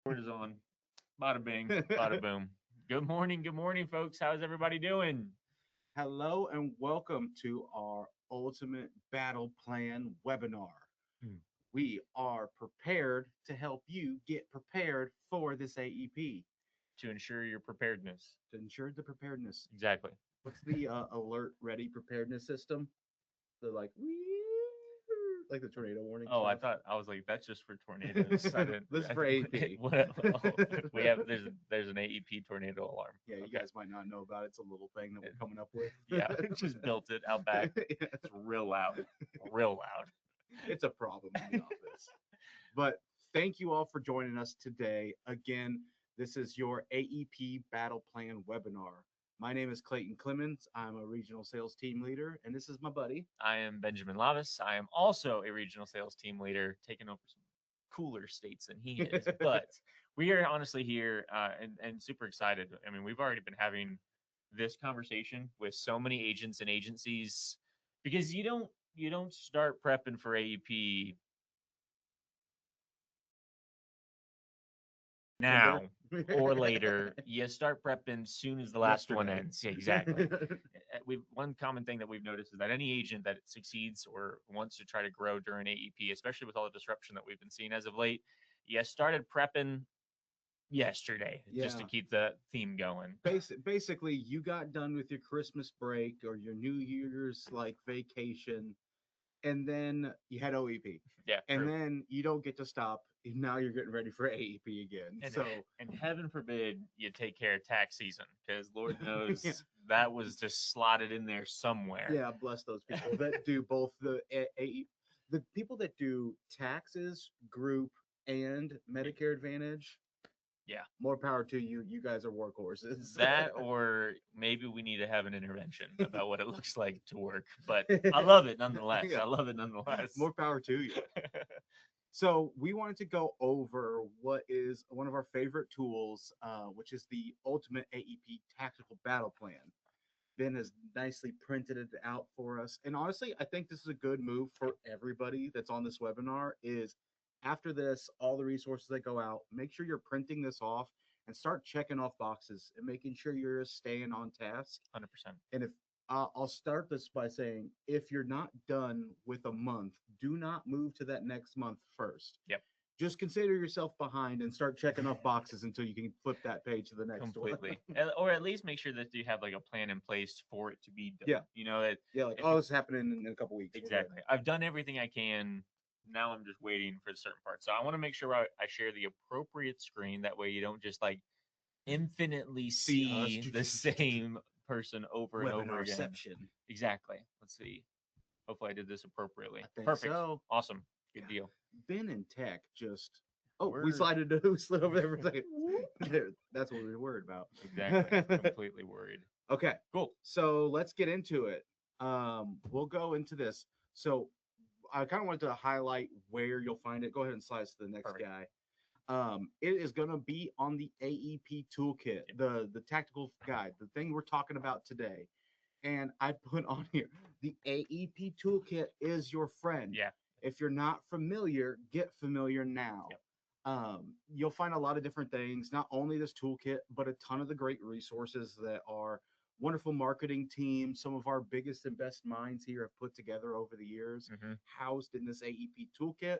Word is on. Bada bing, bada boom. Good morning, folks. How's everybody doing? Hello and welcome to our Ultimate Battle Plan webinar. Hmm. We are prepared to help you get prepared for this AEP To ensure your preparedness. to ensure the preparedness. Exactly. What's the alert ready preparedness system? The like the tornado warning Oh, stuff. I was like, that's just for tornadoes. I didn't. This is for AEP. Oh, we have there's an AEP tornado alarm. Yeah, you Okay. guys might not know about it. It's a little thing that It- we're coming up with. yeah, just built it out back. Yeah, It's real loud, real loud. it's a problem in the office. But thank you all for joining us today. Again, this is your AEP Battle Plan webinar. My name is Clayton Clemens. I'm a regional sales team leader, and this is my buddy. I am Benjamin Lavis. I am also a regional sales team leader, taking over some cooler states than he is. But we are honestly here and super excited. I mean, we've already been having this conversation with so many agents and agencies because you don't start prepping for AEP now Tinder. or later. You start prepping soon as the last one Yesterday. ends. Yeah, exactly. We've one common thing that we've noticed is that any agent that succeeds or wants to try to grow during AEP, especially with all the disruption that we've been seeing as of late, you started prepping yesterday just to Yeah. keep the theme going. Basically, you got done with your Christmas break or your New Year's like vacation, and then you had OEP, Yeah, and true. then you don't get to stop. And now you're getting ready for AEP again. And So, and heaven forbid you take care of tax season because Lord yeah, knows that was just slotted in there somewhere. yeah, bless those people that do both the people that do taxes, group, and Medicare Advantage. Yeah, More power to you. You guys are workhorses. that or maybe we need to have an intervention about what it looks like to work. But I love it nonetheless. Yeah, I love it nonetheless. more power to you. So we wanted to go over what is one of our favorite tools, which is the Ultimate AEP Tactical Battle Plan. Ben has nicely printed it out for us. And honestly, I think this is a good move for everybody that's on this webinar is after this, all the resources that go out, make sure you're printing this off and start checking off boxes and making sure you're staying on task. 100%. And if I'll start this by saying, if you're not done with a month, do not move to that next month first. Yep. Just consider yourself behind and start checking off boxes until you can flip that page to the next one. Completely. Or at least make sure that you have like a plan in place for it to be done. Yeah. You know, that Yeah, like, if oh, this is happening in a couple weeks. We're good. exactly. I've done everything I can. Now I'm just waiting for the certain parts. So I want to make sure I share the appropriate screen. That way you don't just like infinitely See us. see the same person over and over again. Webinarception. Exactly. Let's see. Hopefully I did this appropriately. I think Perfect. so. Awesome. Good God, deal. Ben and Tech just. Oh, we We're slid over there for a second. That's what we were worried about. exactly completely worried. Okay, Cool. so let's get into it. We'll go into this. So I kind of wanted to highlight where you'll find it. Go ahead and slide us to the next Perfect. guy. It is going to be on the AEP toolkit, Yep. the tactical guide, the thing we're talking about today. And I put on here the AEP toolkit is your friend. Yeah. If you're not familiar, get familiar now. Yep. You'll find a lot of different things, not only this toolkit, but a ton of the great resources that our wonderful marketing team, some of our biggest and best minds here have put together over the years, Hmm. housed in this AEP toolkit,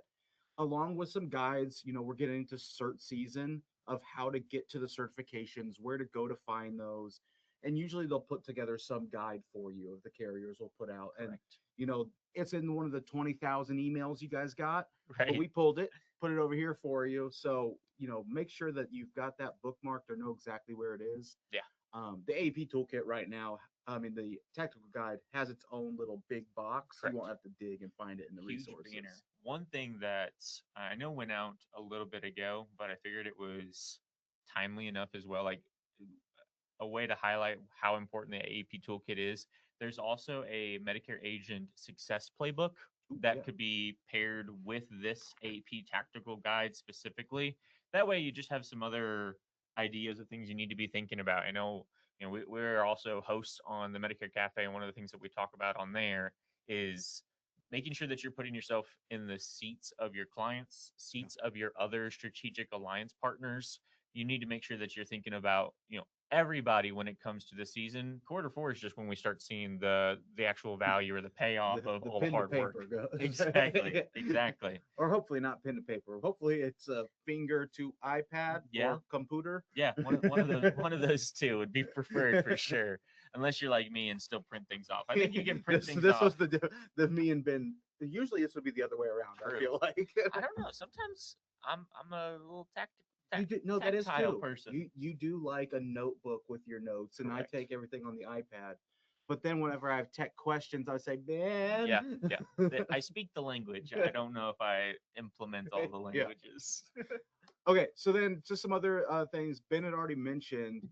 along with some guides. We're getting into cert season of how to get to the certifications, where to go to find those. And usually they'll put together some guide for you of the carriers will put out. And, Correct. it's in one of the 20,000 emails you guys got, but Right. we pulled it, put it over here for you. So, make sure that you've got that bookmarked or know exactly where it is. Yeah. The AP toolkit right now, I mean, the tactical guide has its own little big box. You Correct. won't have to dig and find it in the Huge resources. banner. One thing that I know went out a little bit ago, but I figured it was timely enough as well. Like a way to highlight how important the AEP toolkit is. There's also a Medicare agent success playbook Ooh, that yeah. could be paired with this AEP tactical guide specifically. That way, you just have some other ideas of things you need to be thinking about. I know, we're also hosts on the Medicare Cafe, and one of the things that we talk about on there is making sure that you're putting yourself in the seats of your clients, Yeah. seats of your other strategic alliance partners. You need to make sure that you're thinking about, everybody when it comes to the season. Quarter four is just when we start seeing the actual value or the payoff of The all the pen to hard work. paper goes. Exactly. Exactly. Or hopefully not pen to paper. Hopefully it's a finger to iPad Yeah. or computer. Yeah, one of those two would be preferred for sure. Unless you're like me and still print things off. I think you can print this things this off. was the me and Ben. Usually this would be the other way around. I True. feel like I don't know. Sometimes I'm a little you do. No, that is tactile true. person. You do like a notebook with your notes, and I Correct. take everything on the iPad. But then whenever I have tech questions, I say, Yeah, Ben. yeah. I speak the language. I don't know if I implement all the Yeah. languages. Okay, so then just some other things. Ben had already mentioned,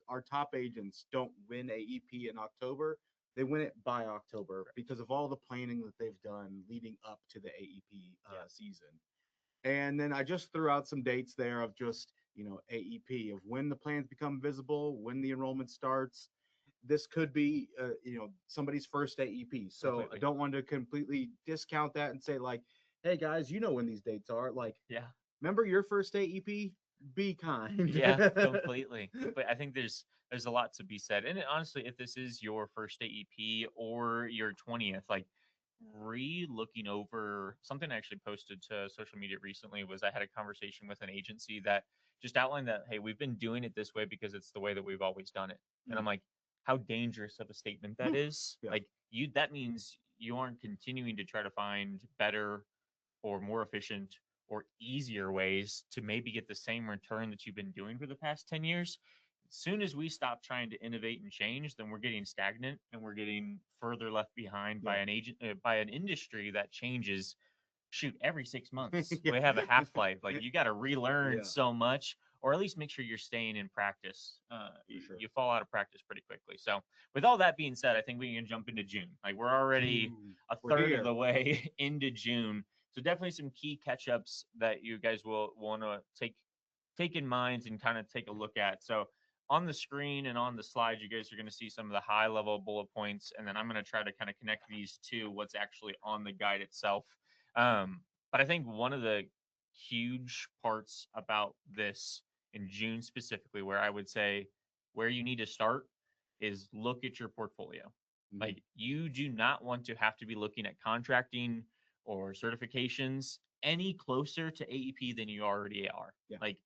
our top agents don't win AEP in October. They win it by October Correct. because of all the planning that they've done leading up to the AEP Yeah. season. And then I just threw out some dates there of just, AEP, of when the plans become visible, when the enrollment starts. This could be, somebody's first AEP. So I Completely. don't want to completely discount that and say, like, hey guys, you know when these dates are. Like, Yeah. remember your first AEP? Be kind. Yeah, completely. Complete. I think there's a lot to be said. And honestly, if this is your first AEP or your 20th, like re-looking over something I actually posted to social media recently was I had a conversation with an agency that just outlined that, hey, we've been doing it this way because it's the way that we've always done it. And I'm Mm. like, how dangerous of a statement that is. Yeah. Like that means you aren't continuing to try to find better or more efficient or easier ways to maybe get the same return that you've been doing for the past 10 years. As soon as we stop trying to innovate and change, then we're getting stagnant and we're getting further left behind by Yeah. by an industry that changes, shoot, every 6 months. Yeah. We have a half life. Like you got to relearn Yeah, so much, or at least make sure you're staying in practice. for sure. You fall out of practice pretty quickly. So, with all that being said, I think we can jump into June. Like we're already Ooh, a we're third of here. the way into June. So definitely some key catch ups that you guys will want to take in mind and kind of take a look at. So on the screen and on the slide, you guys are going to see some of the high level bullet points, and then I'm going to try to kind of connect these to what's actually on the guide itself. Um, but I think one of the huge parts about this in June specifically, where I would say where you need to start is look at your portfolio. Mhm. Like you do not want to have to be looking at contracting or certifications any closer to AEP than you already are. Yeah. Like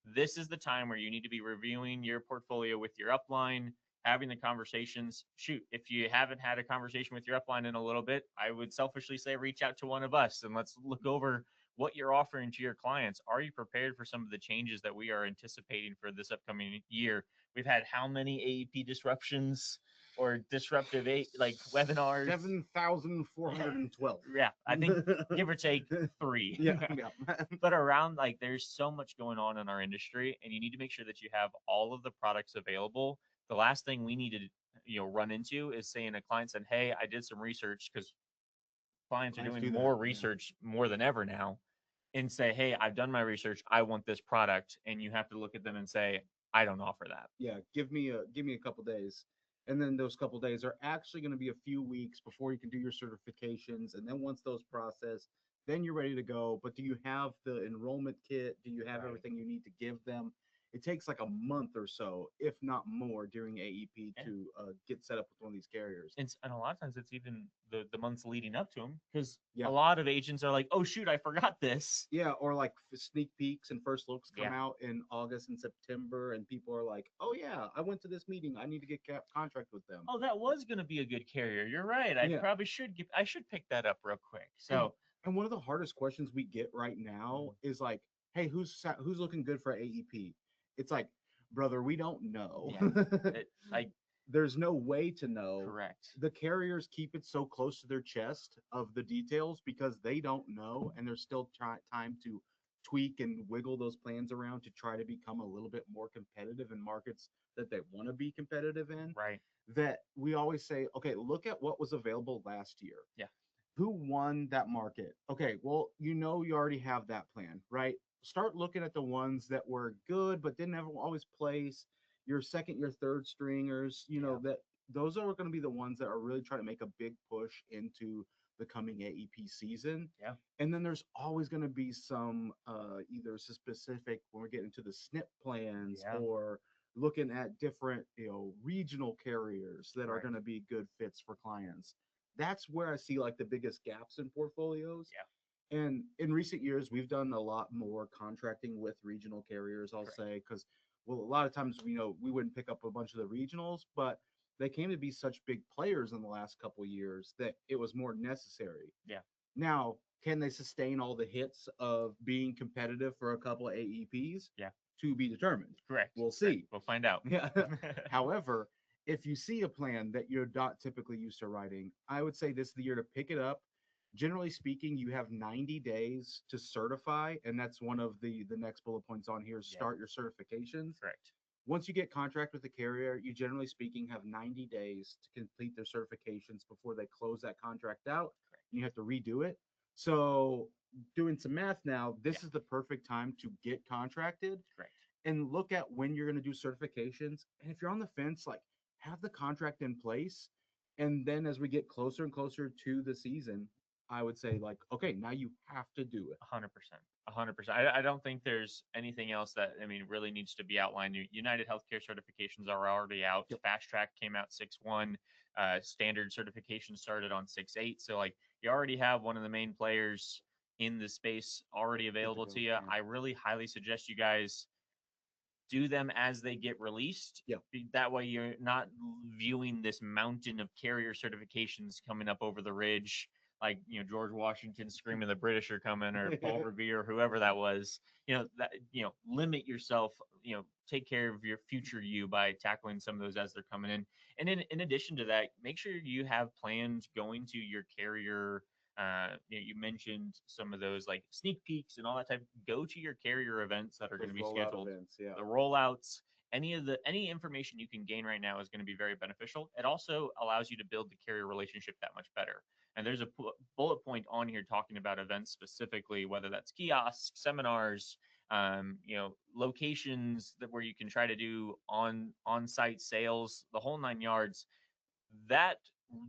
this is the time where you need to be reviewing your portfolio with your upline, having the conversations. Shoot, if you haven't had a conversation with your upline in a little bit, I would selfishly say reach out to one of us and let's look over what you're offering to your clients. Are you prepared for some of the changes that we are anticipating for this upcoming year? We've had how many AEP disruptions or disruptive like webinars? 7,412. Yeah, I think give or take three. Yeah, yeah. But around like there's so much going on in our industry and you need to make sure that you have all of the products available. The last thing we need to run into is saying a client said, hey, I did some research, because clients are Clients doing do that. more Yeah. research more than ever now, and say, hey, I've done my research, I want this product, and you have to look at them and say, I don't offer that. Yeah, give me a couple days. And then those couple days are actually going to be a few weeks before you can do your certifications. And then once those process, then you're ready to go. But do you have the enrollment kit? Do you have Right. everything you need to give them? It takes like a month or so, if not more, during AEP Yeah. to get set up with one of these carriers. And a lot of times it's even the months leading up to them, because a Yeah. lot of agents are like, oh shoot, I forgot this. Yeah, or like sneak peeks and first looks come Yeah. out in August and September, and people are like, "Oh yeah, I went to this meeting. I need to get contract with them." Oh, that was going to be a good carrier. You're right. I Yeah, probably should I should pick that up real quick. and So, and one of the hardest questions we get right now mhm, is like, "Hey, who's looking good for AEP?" It's like, brother, we don't know. yeah, like There's no way to know. correct. The carriers keep it so close to their chest of the details because they don't know, and there's still time to tweak and wiggle those plans around to try to become a little bit more competitive in markets that they want to be competitive in. Right. That we always say, okay, look at what was available last year. Yeah. Who won that market? Okay, well, you already have that plan, right? Start looking at the ones that were good but didn't ever always place. Your second, your third stringers, Yeah. that those are going to be the ones that are really trying to make a big push into the coming AEP season. Yeah. And then there's always going to be some either specific when we're getting to the SNP plans Yeah. or looking at different, regional carriers that are Correct. going to be good fits for clients. That's where I see like the biggest gaps in portfolios. Yeah. And in recent years, we've done a lot more contracting with regional carriers, I'll Correct. say, because, well, a lot of times, we wouldn't pick up a bunch of the regionals, but they came to be such big players in the last couple of years that it was more necessary. Yeah. Now, can they sustain all the hits of being competitive for a couple of AEPs? Yeah. To be determined. Correct. We'll Correct. see. We'll find out. Yeah. However, if you see a plan that you're not typically used to writing, I would say this is the year to pick it up. Generally speaking, you have 90 days to certify, and that's one of the next bullet points on here. Yeah. Start your certifications. Correct. Once you get contract with the carrier, you generally speaking have 90 days to complete their certifications before they close that contract out. Correct. And you have to redo it. So, doing some math now, Yeah. this is the perfect time to get contracted Correct. and look at when you're going to do certifications. And if you're on the fence, like have the contract in place. And then as we get closer and closer to the season, I would say like, okay, now you have to do it. 100%. 100%. I don't think there's anything else that, I mean, really needs to be outlined. United Healthcare certifications are already out. Yep. Fast Track came out 6/1. Standard certification started on 6/8. So, like, you already have one of the main players in the space already available go, to you. yeah. I really highly suggest you guys do them as they get released. Yeah. That way you're not viewing this mountain of carrier certifications coming up over the ridge, like, George Washington screaming the British are coming, or Paul Revere, whoever that was. Limit yourself, take care of your future you by tackling some of those as they're coming in. And in addition to that, make sure you have plans going to your carrier. You mentioned some of those like sneak peeks and all that type. Go to your carrier events that are going to be scheduled, Events, yeah. the rollouts. Any information you can gain right now is going to be very beneficial. It also allows you to build the carrier relationship that much better. And there's a bullet point on here talking about events specifically, whether that's kiosks, seminars, locations where you can try to do on-site sales, the whole 9 yards. That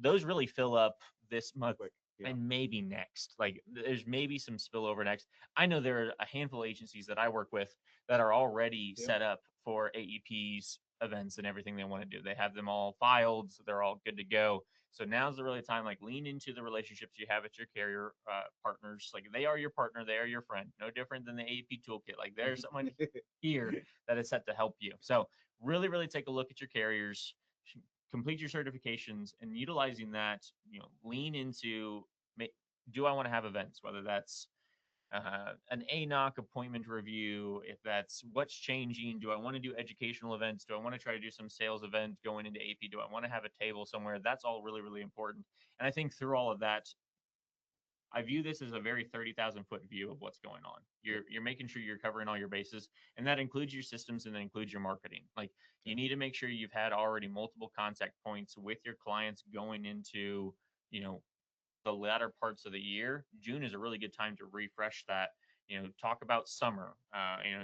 those really fill up this month. Quick, yeah. And maybe next. Like, there's maybe some spillover next. I know there are a handful of agencies that I work with that are already Yeah. set up for AEP's events and everything they want to do. They have them all filed, so they're all good to go. So now's the really time. Like, lean into the relationships you have at your carrier partners. Like, they are your partner, they are your friend. No different than the AEP toolkit. Like, there's someone here that is set to help you. So really, really take a look at your carriers, complete your certifications, and utilizing that, lean into, do I want to have events, whether that's an ANOC appointment review, if that's what's changing, do I want to do educational events, do I want to try to do some sales event going into AP, do I want to have a table somewhere? That's all really, really important. And I think through all of that, I view this as a very 30,000-foot view of what's going on. You're making sure you're covering all your bases, and that includes your systems and that includes your marketing. Like, you need to make sure you've had already multiple contact points with your clients going into, the latter parts of the year. June is a really good time to refresh that. Talk about summer.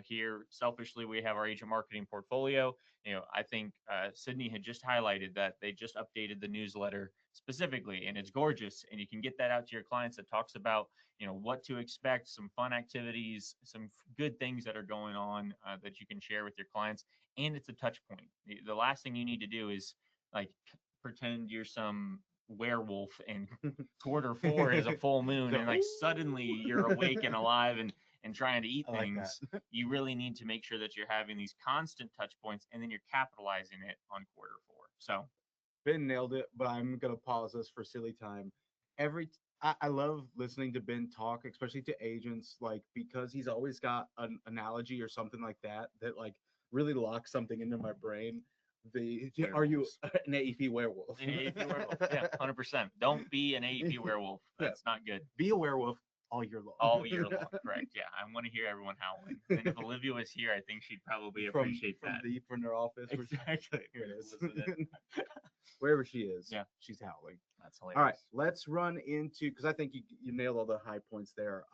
Here selfishly, we have our agent marketing portfolio. I think Sydney had just highlighted that they just updated the newsletter specifically, and it's gorgeous. And you can get that out to your clients. That talks about what to expect, some fun activities, some good things that are going on that you can share with your clients, and it's a touch point. The last thing you need to do is like pretend you're some werewolf and quarter 4 is a full moon and like suddenly you're awake and alive and trying to eat things. You really need to make sure that you're having these constant touch points and then you're capitalizing it on quarter 4. So Ben nailed it, but I'm gonna pause this for silly time. I love listening to Ben talk, especially to agents, like because he's always got an analogy or something like that that like really locks something into my brain. Are you an AEP werewolf? An AEP werewolf, yeah, 100%. Don't be an AEP werewolf. That's not good. Be a werewolf all year long. All year long, correct? Yeah, I want to hear everyone howling. And if Olivia was here, I think she'd probably appreciate that. From their office. Exactly. Here it is. Wherever she is, yeah, she's howling. That's hilarious. All right, let's run into, because I think you nailed all the high points there.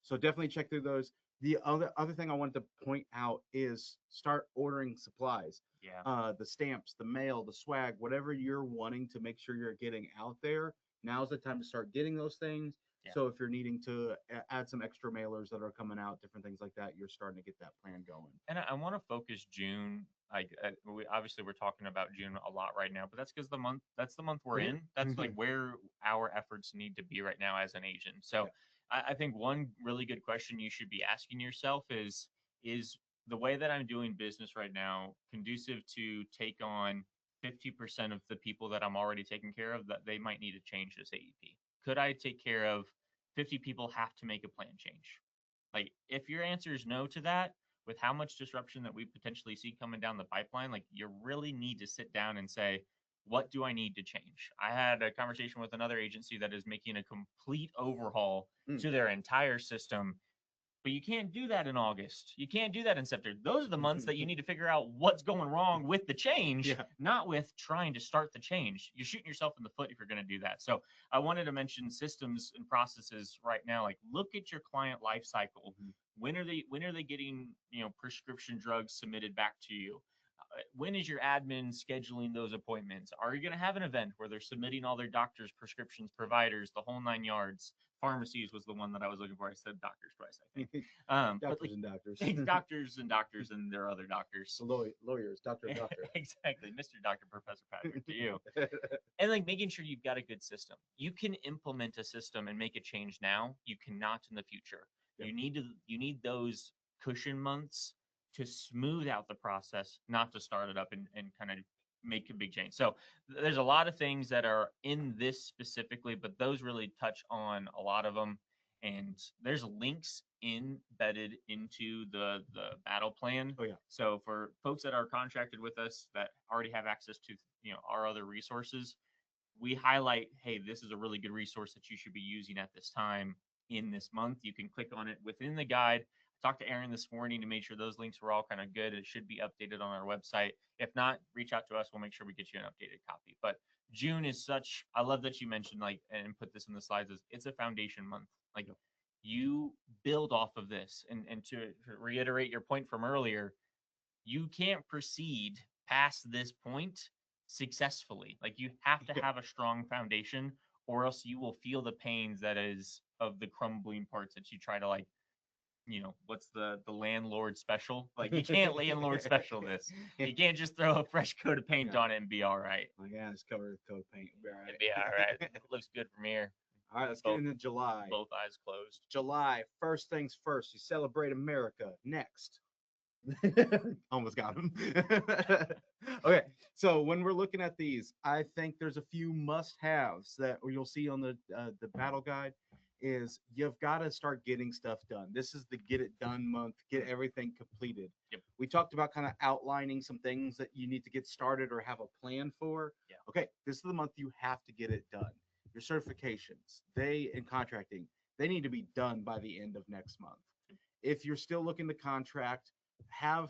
So definitely check through those. The other thing I wanted to point out is start ordering supplies. Yeah. The stamps, the mail, the swag, whatever you're wanting to make sure you're getting out there. now's the time to start getting those things. Yeah. So if you're needing to add some extra mailers that are coming out, different things like that, you're starting to get that plan going. And I want to focus June. Like we obviously we're talking about June a lot right now, but that's because that's the month we're in. That's like where our efforts need to be right now as an agent. So Yeah. I think one really good question you should be asking yourself is the way that I'm doing business right now conducive to take on 50% of the people that I'm already taking care of that they might need to change this AEP? Could I take care of 50 people have to make a plan change? Like if your answer is no to that, with how much disruption that we potentially see coming down the pipeline, like you really need to sit down and say, what do I need to change? I had a conversation with another agency that is making a complete overhaul Mm. to their entire system, but you can't do that in August. You can't do that in September. Those are the months that you need to figure out what's going wrong with the change, Yeah. not with trying to start the change. You're shooting yourself in the foot if you're going to do that. So I wanted to mention systems and processes right now. Like look at your client life cycle. Mhm. When are they getting prescription drugs submitted back to you? When is your admin scheduling those appointments? Are you going to have an event where they're submitting all their doctors, prescriptions, providers, the whole 9 yards? Pharmacies was the one that I was looking for. I said doctors twice, I think. But Doctors like and doctors. doctors and doctors and their other doctors. Lawyers, doctor, doctor. Exactly, Mr. Doctor Professor Patrick to you. And like making sure you've got a good system. You can implement a system and make a change now. You cannot in the future. Yep. You need those cushion months to smooth out the process, not to start it up and kind of make a big change. So there's a lot of things that are in this specifically, but those really touch on a lot of them. And there's links embedded into the battle plan. Oh yeah. So for folks that are contracted with us that already have access to our other resources, we highlight, hey, this is a really good resource that you should be using at this time in this month. You can click on it within the guide. I talked to Aaron this morning to make sure those links were all kind of good. It should be updated on our website. If not, reach out to us. We'll make sure we get you an updated copy. But June is such, I love that you mentioned like and put this in the slides, is it's a foundation month. Like you build off of this. And to reiterate your point from earlier, you can't proceed past this point successfully. Like you have to have a strong foundation, or else you will feel the pains that is of the crumbling parts that you try to like, what's the landlord special? Like you can't landlord special this. You can't just throw a fresh coat of paint Yeah. on it and be all right. My God, it's covered with coat paint. We'll be all right. It'd be all right. It looks good from here. All right, let's get into July. Both eyes closed. July, first things first, you celebrate America. Next. Almost got him. Okay, so when we're looking at these, I think there's a few must-haves that you'll see on the battle guide. Is you've got to start getting stuff done. This is the get it done month. Get everything completed. Yep. We talked about kind of outlining some things that you need to get started or have a plan for. Yeah. Okay, this is the month you have to get it done. Your certifications, they in contracting, they need to be done by the end of next month. If you're still looking to contract, have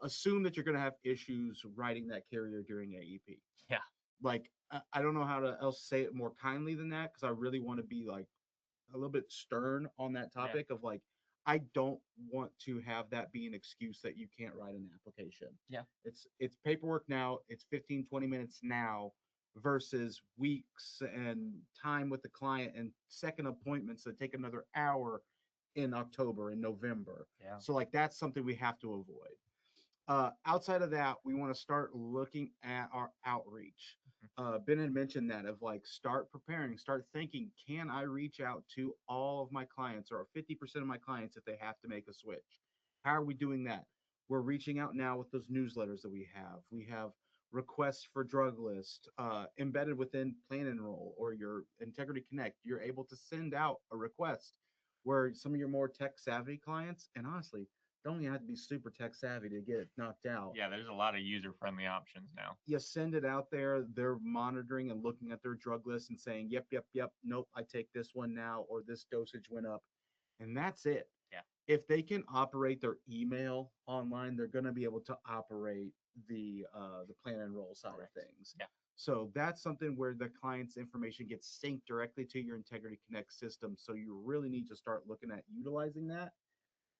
assume that you're going to have issues writing that carrier during AEP. Yeah. Like I don't know how to else say it more kindly than that because I really want to be like a little bit stern on that topic of like I don't want to have that be an excuse that you can't write an application. Yeah. It's paperwork now, it's 15-20 minutes now versus weeks and time with the client and second appointments that take another hour in October and November. Yeah. So like that's something we have to avoid. Outside of that, we want to start looking at our outreach. Ben had mentioned that of like start preparing, start thinking, can I reach out to all of my clients or 50% of my clients if they have to make a switch? How are we doing that? We're reaching out now with those newsletters that we have. We have requests for drug list embedded within Plan Enroll or your Integrity Connect. You're able to send out a request where some of your more tech savvy clients, and honestly, don't even have to be super tech savvy to get it knocked out. Yeah, there's a lot of user friendly options now. You send it out there, they're monitoring and looking at their drug list and saying, yep, nope, I take this one now, or this dosage went up. And that's it. Yeah. If they can operate their email online, they're going to be able to operate the Plan Enroll side of things. Yeah. So that's something where the client's information gets synced directly to your Integrity Connect system. So you really need to start looking at utilizing that.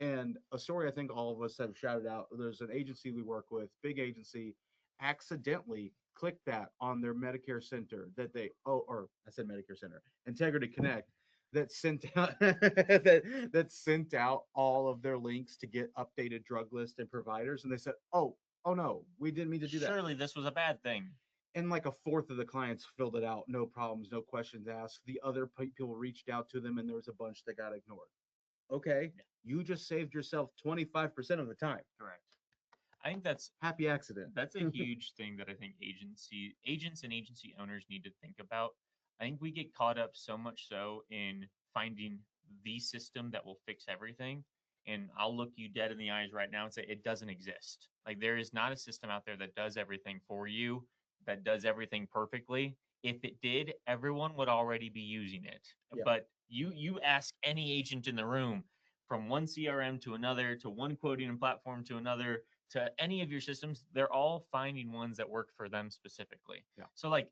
And a story I think all of us have shouted out. There's an agency we work with, big agency, accidentally click that on their Medicare Center that they or I said Medicare Center, Integrity Connect that sent out that sent out all of their links to get updated drug list and providers, and they said, oh no, we didn't mean to do that. Surely this was a bad thing. And like a fourth of the clients filled it out, no problems, no questions asked. The other people reached out to them, and there was a bunch that got ignored. Okay, Yeah, you just saved yourself 25% of the time. correct. I think that's Happy accident. that's a huge thing that I think agents and agency owners need to think about. I think we get caught up so much so in finding the system that will fix everything. And I'll look you dead in the eyes right now and say it doesn't exist. Like there is not a system out there that does everything for you, that does everything perfectly. If it did, everyone would already be using it. Yeah. But you ask any agent in the room from one CRM to another to one quoting and platform to another to any of your systems, they're all finding ones that work for them specifically. Yeah. So like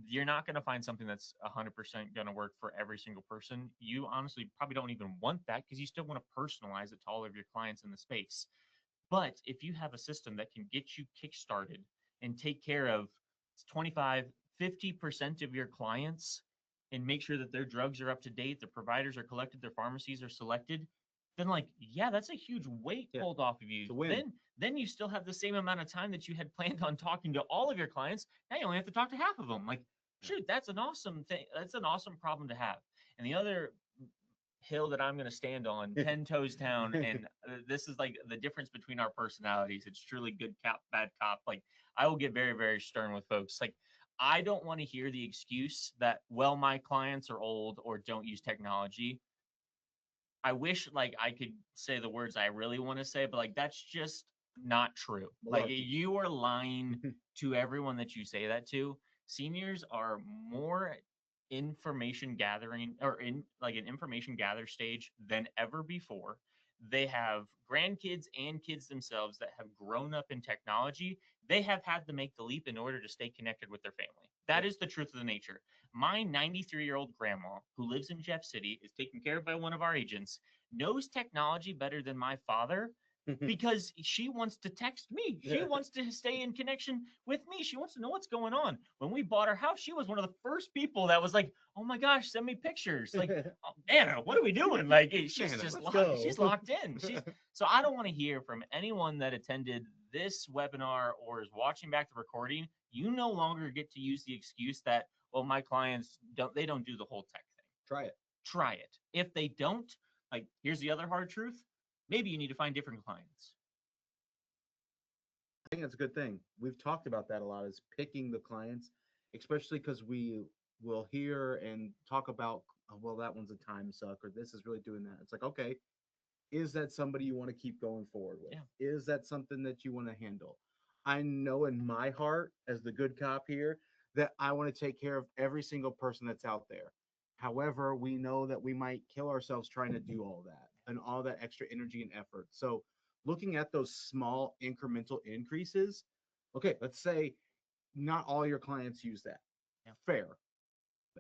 you're not going to find something that's 100% going to work for every single person. You honestly probably don't even want that because you still want to personalize it to all of your clients in the space. But if you have a system that can get you kickstarted and take care of 25, 50% of your clients and make sure that their drugs are up to date, their providers are collected, their pharmacies are selected, then like, yeah, that's a huge weight Yeah, pulled off of you. it's a win. Then you still have the same amount of time that you had planned on talking to all of your clients. Now you only have to talk to half of them. Like, shoot, that's an awesome thing. That's an awesome problem to have. And the other hill that I'm going to stand on, 10 toes down. And this is like the difference between our personalities. It's truly good cop, bad cop. Like, I will get very, very stern with folks. Like, I don't want to hear the excuse that, well, my clients are old or don't use technology. I wish like I could say the words I really want to say, but like that's just not true. Like Malarkey. you are lying to everyone that you say that to. Seniors are more information gathering or in like an information gather stage than ever before. They have grandkids and kids themselves that have grown up in technology. They have had to make the leap in order to stay connected with their family. That is the truth of the nature. My 93-year-old grandma, who lives in Jeff City, is taken care of by one of our agents, knows technology better than my father because she wants to text me. She wants to stay in connection with me. She wants to know what's going on. When we bought our house, she was one of the first people that was like, "Oh my gosh, send me pictures." Like, oh, Anna, what are we doing? Like, she's Anna, just let's go. she's locked in. She's so I don't want to hear from anyone that attended this webinar or is watching back the recording. You no longer get to use the excuse that, well, my clients don't do the whole tech thing. Try it. Try it. If they don't, like, here's the other hard truth. Maybe you need to find different clients. I think that's a good thing. We've talked about that a lot, is picking the clients, especially because we will hear and talk about, oh, well, that one's a time suck, or this is really doing that. It's like, okay, is that somebody you want to keep going forward with? Yeah. Is that something that you want to handle? I know in my heart, as the good cop here, that I want to take care of every single person that's out there. However, we know that we might kill ourselves trying to do all that and all that extra energy and effort. So, looking at those small incremental increases, okay, let's say not all your clients use that. Yeah. Fair.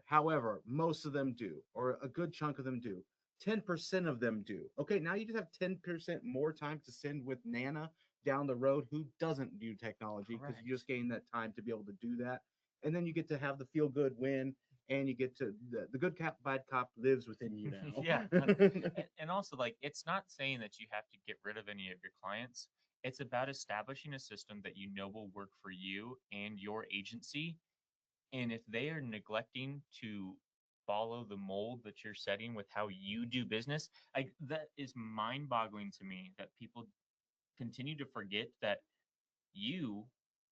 However, most of them do, or a good chunk of them do. 10% of them do. Okay, now you just have 10% more time to send with Nana down the road who doesn't do technology because you just Correct. gain that time to be able to do that. And then you get to have the feel good win, and you get to the good cop, bad cop lives within you Yeah. now. And also, like, it's not saying that you have to get rid of any of your clients. It's about establishing a system that you know will work for you and your agency. And if they are neglecting to follow the mold that you're setting with how you do business, like that is mind-boggling to me that people continue to forget that you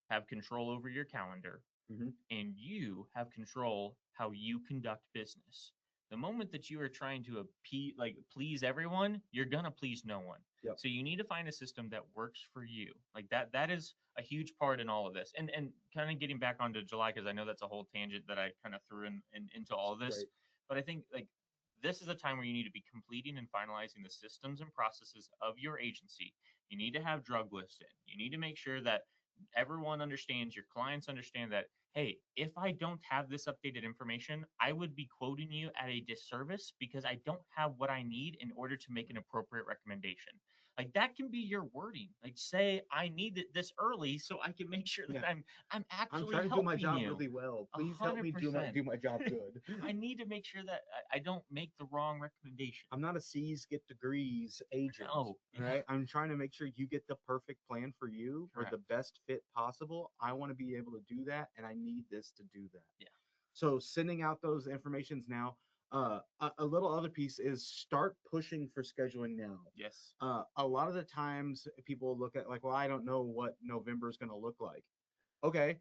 have control over your calendar Mhm. and you have control how you conduct business. The moment that you are trying to please everyone, you're gonna please no one. Yep. So you need to find a system that works for you. Like that is a huge part in all of this. And kind of getting back onto July because I know that's a whole tangent that I kind of threw into all of this. Great. But I think like this is a time where you need to be completing and finalizing the systems and processes of your agency. You need to have drug lists in. You need to make sure that everyone understands, your clients understand that, hey, if I don't have this updated information, I would be quoting you at a disservice because I don't have what I need in order to make an appropriate recommendation. Like that can be your wording. Like say I need it this early so I can make sure that Yeah. I'm I'm actually trying to do my helping job you. really well. A Please help hundred me do my percent. do my job good. I need to make sure that I don't make the wrong recommendation. I'm not a C's get degrees agent. No. All right. I'm trying to make sure you get the perfect plan for you or the Correct. best fit possible. I want to be able to do that and I need this to do that. Yeah. So sending out those informations now. A little other piece is start pushing for scheduling now. Yes. A lot of the times people look at like, well, I don't know what November is going to look like. Okay,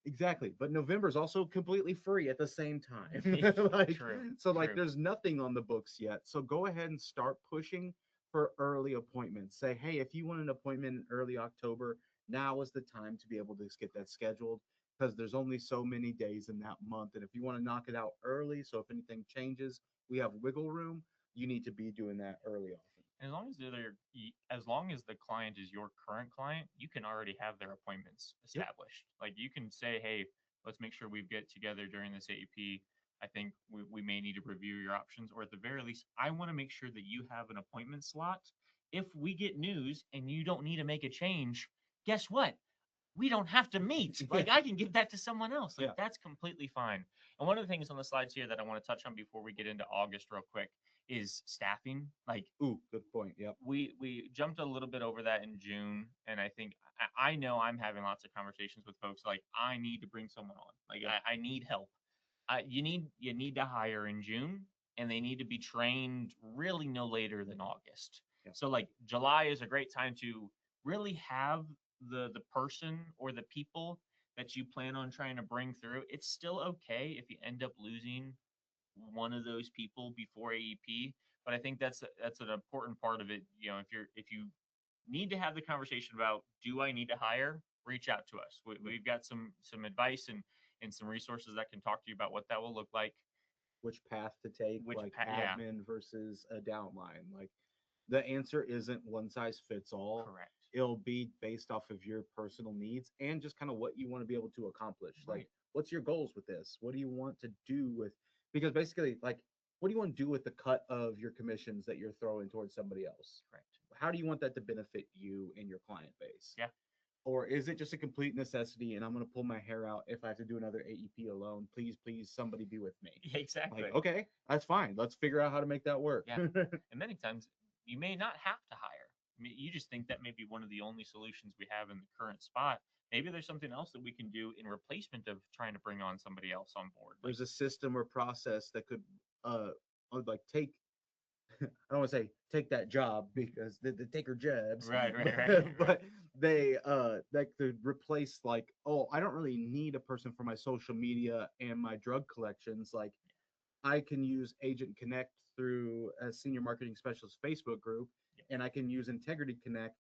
exactly. But November is also completely free at the same time. Like, True. so like True. there's nothing on the books yet. So go ahead and start pushing for early appointments. Say, hey, if you want an appointment in early October, now is the time to be able to get that scheduled because there's only so many days in that month. And if you want to knock it out early, so if anything changes, we have wiggle room, you need to be doing that early often. As long as as long as the client is your current client, you can already have their appointments Yep. established. Like you can say, hey, let's make sure we get together during this AEP. I think we may need to review your options, or at the very least, I want to make sure that you have an appointment slot. If we get news and you don't need to make a change, guess what? We don't have to meet. Yeah. Like I can give that to someone else. Like Yeah. that's completely fine. And one of the things on the slides here that I want to touch on before we get into August real quick is staffing. Like Ooh, good point. Yep. we jumped a little bit over that in June, and I think I know I'm having lots of conversations with folks like I need to bring someone on. Like Yep. I need help. You need to hire in June, and they need to be trained really no later than August. Yep. So like July is a great time to really have the person or the people that you plan on trying to bring through. It's still okay if you end up losing one of those people before AEP, but I think that's an important part of it. You know, if you need to have the conversation about do I need to hire, reach out to us. Yep. We've got some advice and some resources that can talk to you about what that will look like. Which path to take, like Yeah, admin versus a downline. Like the answer isn't one size fits all. correct. It'll be based off of your personal needs and just kind of what you want to be able to accomplish. Like, Right. what's your goals with this? What do you want to do with? Because basically, like, what do you want to do with the cut of your commissions that you're throwing towards somebody else? Correct. How do you want that to benefit you and your client base? Yeah. Or is it just a complete necessity and I'm going to pull my hair out if I have to do another AEP alone? Please, please, somebody be with me. Yeah, exactly. Like, okay, that's fine. Let's figure out how to make that work. Yeah. And many times you may not have to hire. I mean, you just think that may be one of the only solutions we have in the current spot. Maybe there's something else that we can do in replacement of trying to bring on somebody else on board. Like, There's a system or process that could, uh, like take. I don't want to say take that job because they take her jobs, right, right, right, but, right. but they like to replace like, oh, I don't really need a person for my social media and my drug collections. Like I can use Agent Connect through a senior marketing specialist Facebook group, Yeah. and I can use Integrity Connect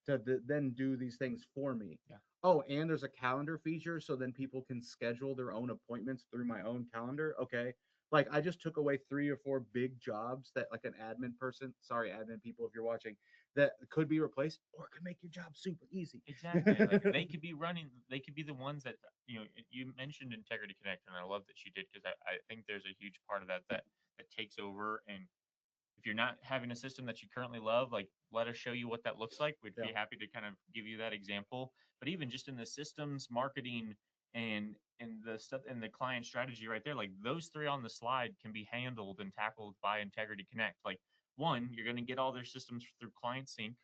to then do these things for me. Yeah. Oh, and there's a calendar feature, so then people can schedule their own appointments through my own calendar. Okay. Like I just took away 3 or 4 big jobs that like an admin person, sorry, admin people, if you're watching, that could be replaced or could make your job super easy. Exactly. Like they could be running, they could be the ones that, you know, you mentioned Integrity Connect, and I love that you did because I think there's a huge part of that takes over. And if you're not having a system that you currently love, like let us show you what that looks like. We'd Yeah. be happy to kind of give you that example. But even just in the systems, marketing, and the stuff and the client strategy right there, like those three on the slide can be handled and tackled by Integrity Connect. Like one, you're going to get all their systems through Client Sync.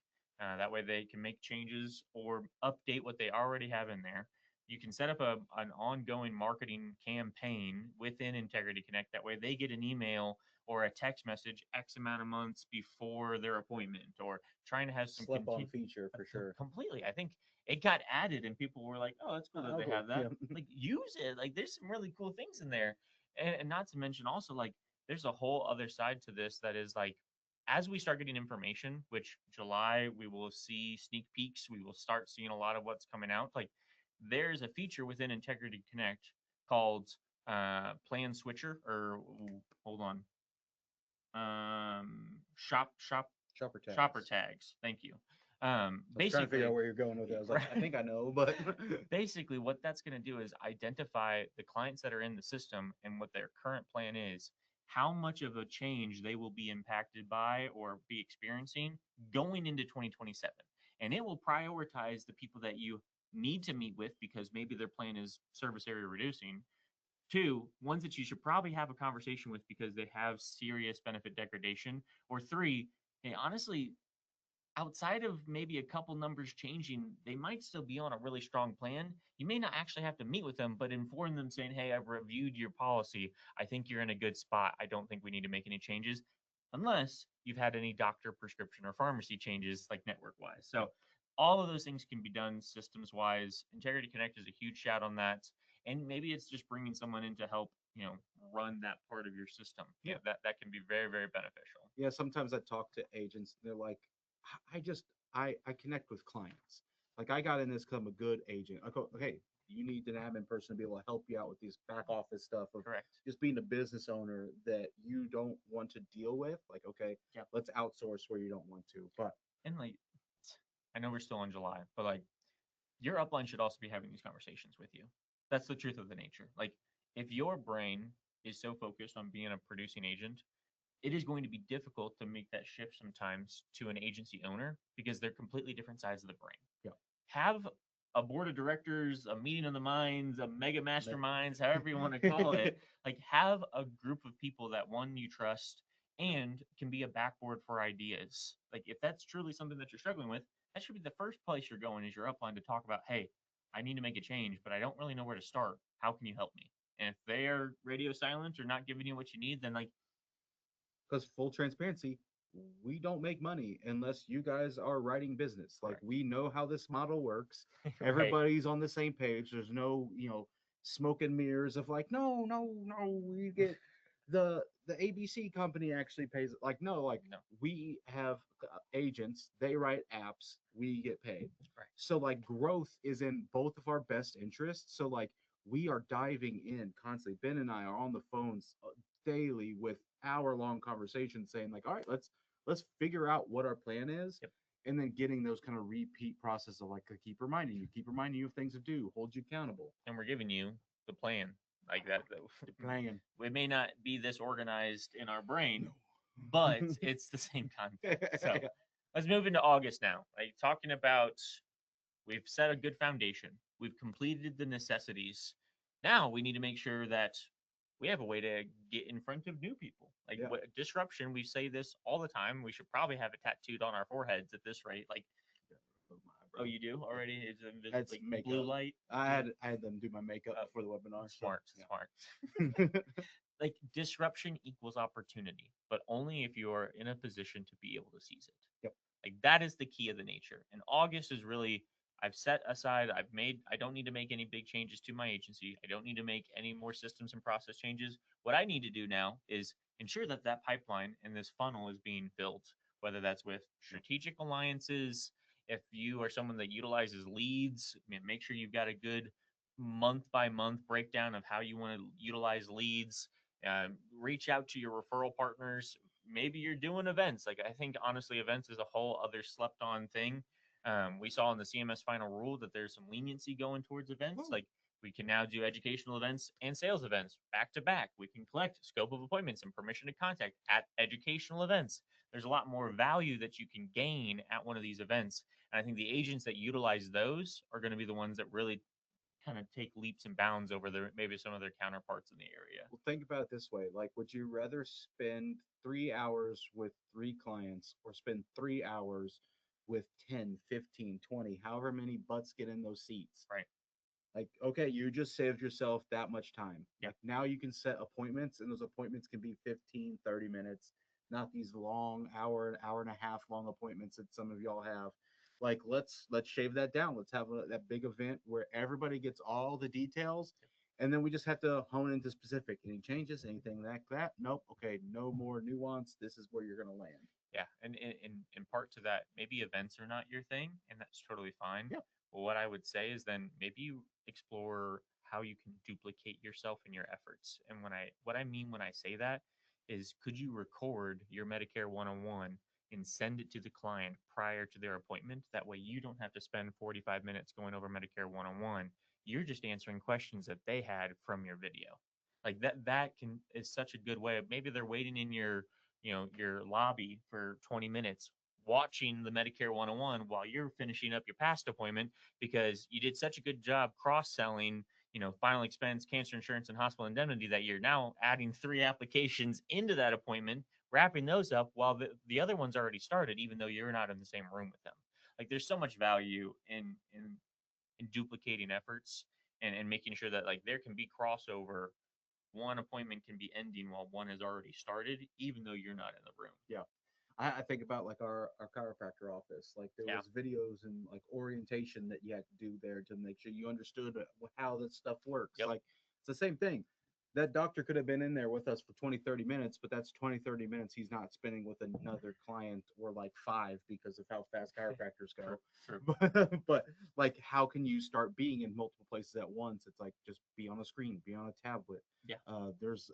That way they can make changes or update what they already have in there. You can set up an ongoing marketing campaign within Integrity Connect. That way they get an email or a text message X amount of months before their appointment, or trying to have some Slip on feature for sure. completely. I think it got added, and people were like, "Oh, that's cool that Oh, they cool. have that. Yeah. Like, use it. Like, there's some really cool things in there." And not to mention also like there's a whole other side to this that is like as we start getting information, which July we will see sneak peeks, we will start seeing a lot of what's coming out. Like, there's a feature within Integrity Connect called Plan Switcher, or hold on, shop Shopper tags. shopper tags. Thank you. I was trying to figure Basically, out where you're going with it. I was like, I right. think I know, but Basically, what that's going to do is identify the clients that are in the system and what their current plan is, how much of a change they will be impacted by or be experiencing going into 2027. And it will prioritize the people that you need to meet with because maybe their plan is service area reducing. Two, ones that you should probably have a conversation with because they have serious benefit degradation. Or three, hey, honestly, outside of maybe a couple numbers changing, they might still be on a really strong plan. You may not actually have to meet with them, but inform them saying, hey, I've reviewed your policy. I think you're in a good spot. I don't think we need to make any changes unless you've had any doctor prescription or pharmacy changes like network wise. So all of those things can be done systems wise. Integrity Connect is a huge shout on that. And maybe it's just bringing someone in to help, run that part of your system. Yeah. That can be very, very beneficial. Yeah, sometimes I talk to agents, they're like, I just I connect with clients. Like I got in this because I'm a good agent. I go, okay, you need an admin person to be able to help you out with these back office stuff of Correct. just being a business owner that you don't want to deal with. Like, okay, Yep. let's outsource where you don't want to. But And like, I know we're still in July, but like, your upline should also be having these conversations with you. That's the truth of the nature. Like, if your brain is so focused on being a producing agent, it is going to be difficult to make that shift sometimes to an agency owner because they're completely different sides of the brain. yeah, Have a board of directors, a meeting of the minds, a mega me- masterminds, however you want to call it. Like, have a group of people that one you trust and can be a backboard for ideas. Like, if that's truly something that you're struggling with, that should be the first place you're going is your upline to talk about, hey, I need to make a change, but I don't really know where to start. How can you help me? And if they are radio silent or not giving you what you need, then like, because full transparency, we don't make money unless you guys are writing business. Like correct. we know how this model works. Right. Everybody's on the same page. There's no, smoke and mirrors of like, no, no, no, we get the ABC company actually pays it. Like, no, like No. we have agents, they write apps, we get paid. Right. So like growth is in both of our best interests. So like we are diving in constantly. Ben and I are on the phones daily with hour-long conversations saying like, all right, let's figure out what our plan is, Yep. and then getting those kind of repeat process of like keep reminding you of things to do, hold you accountable. And we're giving you the plan like that. The plan. We may not be this organized in our brain, No. but it's the same concept. So let's move into August now. Like talking about, we've set a good foundation. We've completed the necessities. Now we need to make sure that we have a way to get in front of new people. Like Yeah. disruption, we say this all the time. We should probably have it tattooed on our foreheads at this rate. Like, oh, you do already? Is it That's like blue makeup. light? I had them do my makeup Oh, before the webinar. smart, So, smart. yeah. Like disruption equals opportunity, but only if you're in a position to be able to seize it. Yep. Like that is the key of the nature. And August is really, I've set aside, I don't need to make any big changes to my agency. I don't need to make any more systems and process changes. What I need to do now is ensure that that pipeline and this funnel is being built, whether that's with strategic alliances. If you are someone that utilizes leads, make sure you've got a good month by month breakdown of how you want to utilize leads. Reach out to your referral partners. Maybe you're doing events. Like I think honestly, events is a whole other slept on thing. We saw in the CMS final rule that there's some leniency going towards events. Oh, Like we can now do educational events and sales events back to back. We can collect scope of appointments and permission to contact at educational events. There's a lot more value that you can gain at one of these events. And I think the agents that utilize those are going to be the ones that really kind of take leaps and bounds over their maybe some of their counterparts in the area. well, think about it this way. Like, would you rather spend 3 hours with three clients or spend 3 hours with 10, 15, 20, however many butts get in those seats? Right. Like, okay, you just saved yourself that much time. Yeah. Like, now you can set appointments, and those appointments can be 15, 30 minutes, not these long hour and a half long appointments that some of y'all have. Like, let's shave that down. Let's have that big event where everybody gets all the details, and then we just have to hone into specific. Any changes, anything like that? Nope. Okay, no more nuance. This is where you're gonna land. Yeah, and in part to that, maybe events are not your thing, and that's totally fine. Yeah. Well, what I would say is then maybe you explore how you can duplicate yourself in your efforts. And what I mean when I say that is could you record your Medicare 101 and send it to the client prior to their appointment? That way you don't have to spend 45 minutes going over Medicare 101. You're just answering questions that they had from your video. Like that can is such a good way of maybe they're waiting in your, your lobby for 20 minutes watching the Medicare 101 while you're finishing up your past appointment because you did such a good job cross-selling, final expense, cancer insurance, and hospital indemnity that you're now adding three applications into that appointment, wrapping those up while the other one's already started, even though you're not in the same room with them. Like there's so much value in duplicating efforts and making sure that like there can be crossover. One appointment can be ending while one has already started, even though you're not in the room. Yeah. I think about like our chiropractor office. Like there Yeah. was videos and like orientation that you had to do there to make sure you understood how this stuff works. Yep. Like it's the same thing. That doctor could have been in there with us for 20, 30 minutes, but that's 20, 30 minutes he's not spending with another client or like five because of how fast chiropractors go. True. True. But like, how can you start being in multiple places at once? It's like just be on a screen, be on a tablet. Yeah. There's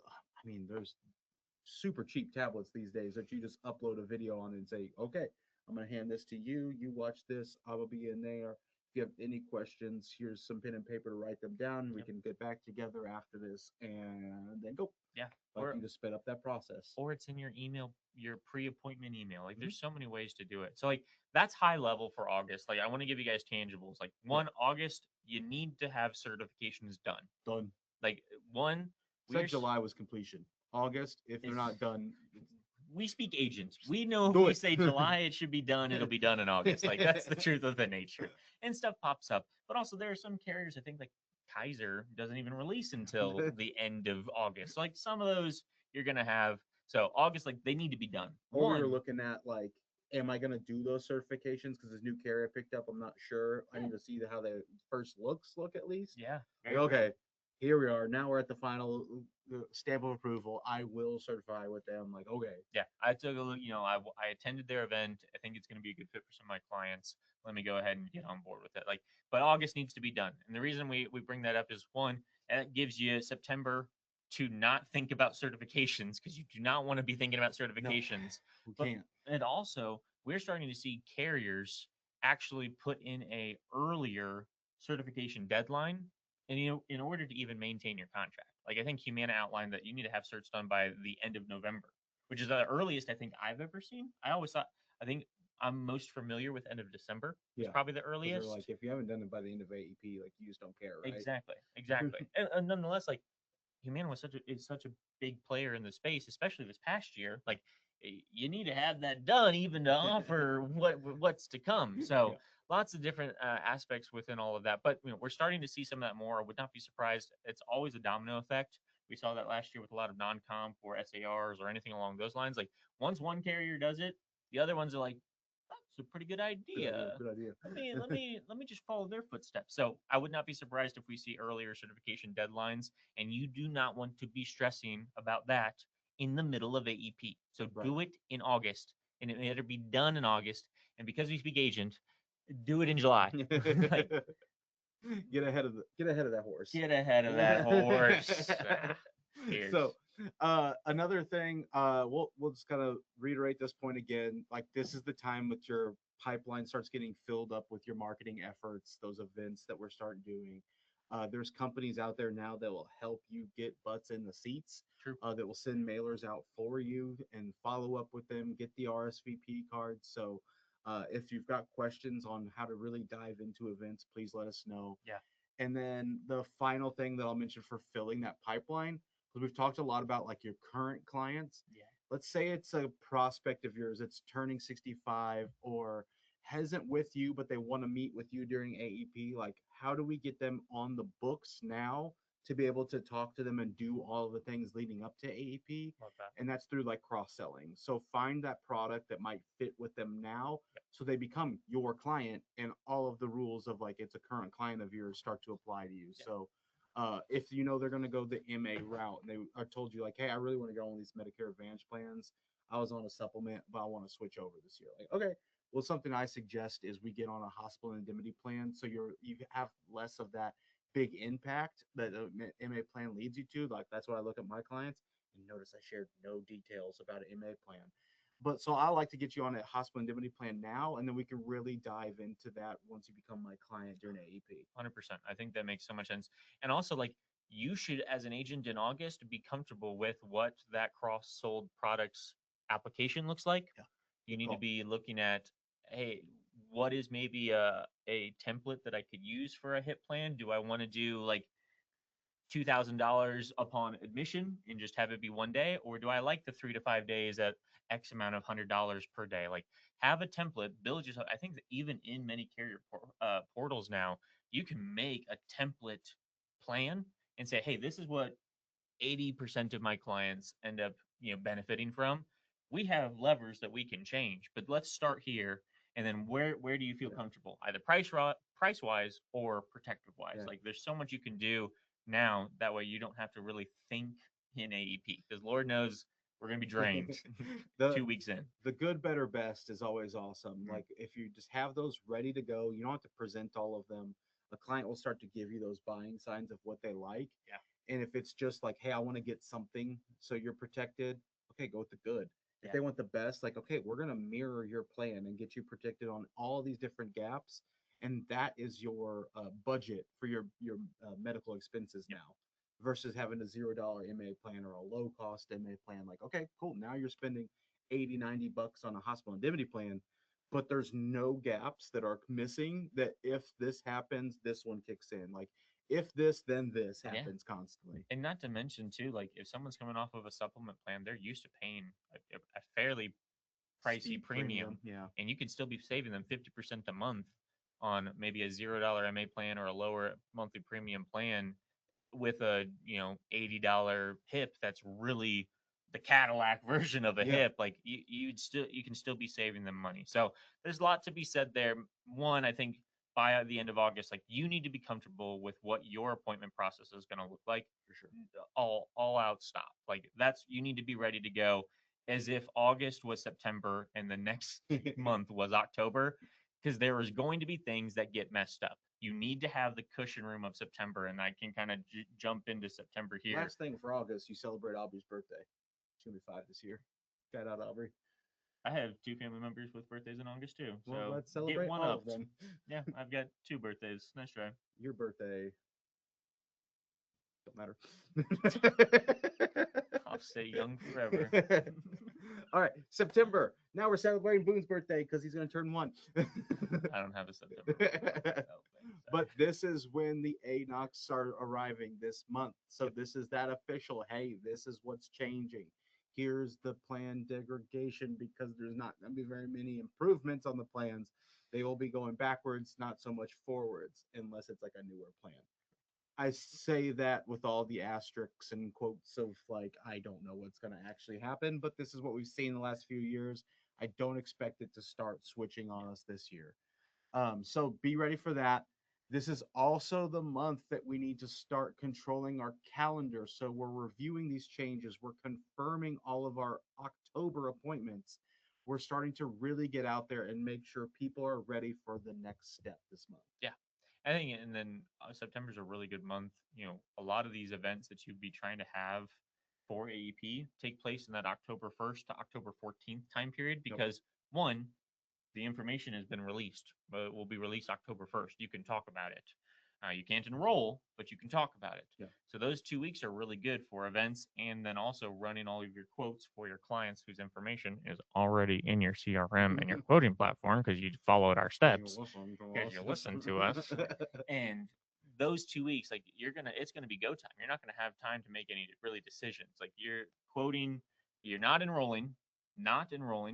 super cheap tablets these days that you just upload a video on and say, okay, I'm going to hand this to you. You watch this. I will be in there. If you have any questions, here's some pen and paper to write them down. We Yep. can get back together after this and then go. Yeah. Like Or you just sped up that process. or it's in your email, your pre-appointment email. Like Mhm. there's so many ways to do it. So like that's high level for August. Like I want to give you guys tangibles. Like Yeah, one, August, you need to have certifications done. done. Like one, Said July was completion. August, if they're if not done, we speak agents. We know if do we it. say July, it should be done. It'll be done in August. Like that's the truth of the nature. And stuff pops up. But also there are some carriers. I think like Kaiser doesn't even release until the end of August. So, like some of those you're gonna have. So August, like they need to be done. Or we were One, looking at like, am I going to do those certifications because this new carrier I picked up? I'm not sure. I yeah, need to see how the first looks look at least. yeah, Like, very real. okay, here we are. Now we're at the final stamp of approval. I will certify with them. Like, okay, Yeah, I took a look. I attended their event. I think it's going to be a good fit for some of my clients. Let me go ahead and get on board with it. Like, but August needs to be done. And the reason we bring that up is one, it gives you September to not think about certifications because you do not want to be thinking about no, certifications. we But can't. and also we're starting to see carriers actually put in a earlier certification deadline, and in order to even maintain your contract. Like I think Humana outlined that you need to have certs done by the end of November, which is the earliest I think I've ever seen. I think I'm most familiar with end of December. It's Yeah, probably the because they're like, earliest. if you haven't done it by the end of AEP, like you just don't care, right? Exactly, exactly. And nonetheless, like Humana is such a big player in the space, especially this past year. Like you need to have that done even to offer what's to come. Yeah, So lots of different aspects within all of that. But we're starting to see some of that more. I would not be surprised. It's always a domino effect. We saw that last year with a lot of non-comp or SARs or anything along those lines. Like once one carrier does it, the other ones are like, that's a pretty good good idea. idea. Good idea. Let me just follow their footsteps. So I would not be surprised if we see earlier certification deadlines, and you do not want to be stressing about that in the middle of AEP. So Right. do it in August, and it better be done in August. And because we speak agent, do it in July. Like Get ahead of that horse. get ahead of that horse. Cheers. So another thing, we'll just kind of reiterate this point again. Like this is the time that your pipeline starts getting filled up with your marketing efforts, those events that we're starting doing. There's companies out there now that will help you get butts in the seats, True. that will send mailers out for you and follow up with them, get the RSVP cards. So if you've got questions on how to really dive into events, please let us know. Yeah. And then the final thing that I'll mention for filling that pipeline, because we've talked a lot about like your current clients. Yeah. Let's say it's a prospect of yours that's turning 65 or hasn't with you, but they want to meet with you during AEP. Like, how do we get them on the books now to be able to talk to them and do all the things leading up to AEP? Love that. And that's through like cross selling. So find that product that might fit with them now so they become your client and all of the rules of like it's a current client of yours start to apply to you. Yeah. So if you know they're going to go the MA route and they are told you like, hey, I really want to go on these Medicare Advantage plans. I was on a supplement, but I want to switch over this year. Like, okay, well, something I suggest is we get on a hospital indemnity plan so you have less of that big impact that a MA plan leads you to. Like that's what I look at my clients. And notice I shared no details about an MA plan. But so I like to get you on a hospital indemnity plan now, and then we can really dive into that once you become my client during AEP. 100%. I think that makes so much sense. And also, like, you should, as an agent in August, be comfortable with what that cross sold products application looks like. Yeah. You Good need to call. be looking at, hey, what is maybe a template that I could use for a hit plan? Do I want to do like $2,000 upon admission and just have it be one day, or do I like the 3 to 5 days at X amount of $100 per day? Like, have a template, build yourself. I think that even in many carrier portals now, you can make a template plan and say, hey, this is what 80% of my clients end up, benefiting from. We have levers that we can change, but let's start here. And then where do you feel Yeah. comfortable, either price wise or protective wise? Yeah. Like, there's so much you can do now, that way you don't have to really think in AEP, because Lord knows we're going to be drained the 2 weeks in. the good, better, best is always awesome. Mhm. Like if you just have those ready to go, you don't have to present all of them. A client will start to give you those buying signs of what they like. Yeah. And if it's just like, hey, I want to get something so you're protected, okay, go with the good. If Yeah. they want the best, like, okay, we're gonna mirror your plan and get you protected on all these different gaps, and that is your budget for your medical expenses Yep. now, versus having a $0 MA plan or a low cost MA plan. Like, okay, cool, now you're spending 80, $90 on a hospital indemnity plan, but there's no gaps that are missing, that if this happens, this one kicks in. Like if this, then this Yeah. happens constantly. And not to mention too, like, if someone's coming off of a supplement plan, they're used to paying a fairly pricey Steep premium, yeah. and you can still be saving them 50% a month on maybe a $0 MA plan or a lower monthly premium plan with a $80 hip that's really the Cadillac version of a Yeah. hip. Like, you can still be saving them money. So there's a lot to be said there. One, I think by the end of August, like, you need to be comfortable with what your appointment process is going to look like. For sure. All out stop. Like, that's, you need to be ready to go as if August was September and the next month was October, because there is going to be things that get messed up. You need to have the cushion room of September, and I can kind of jump into September here. Last thing for August, you celebrate Aubrey's birthday. She'll be 5 this year. Shout out Aubrey. I have two family members with birthdays in August too, Well, so let's get celebrate one all of upped. them. Yeah, I've got two birthdays. Nice try. Your birthday don't matter. I'll stay young forever. All right, September. Now we're celebrating Boone's birthday because he's going to turn 1. I don't have a September birthday. But this is when the ANOCs are arriving this month. So this is that official. Hey, this is what's changing. Here's the plan degradation, because there's not going to be very many improvements on the plans. They will be going backwards, not so much forwards, unless it's like a newer plan. I say that with all the asterisks and quotes of like, I don't know what's going to actually happen, but this is what we've seen in the last few years. I don't expect it to start switching on us this year. So be ready for that. This is also the month that we need to start controlling our calendar. So we're reviewing these changes. We're confirming all of our October appointments. We're starting to really get out there and make sure people are ready for the next step this month. Yeah, I think, and then September's a really good month. A lot of these events that you'd be trying to have for AEP take place in that October 1st to October 14th time period, Yep. because one, the information has been released, but it will be released October 1st. You can talk about it. You can't enroll, but you can talk about it. Yeah. So those 2 weeks are really good for events, and then also running all of your quotes for your clients whose information is already in your CRM and your quoting platform, because you followed our steps, because you listened to us. And those 2 weeks, like, it's gonna be go time. You're not gonna have time to make any really decisions. Like, you're quoting, you're not enrolling,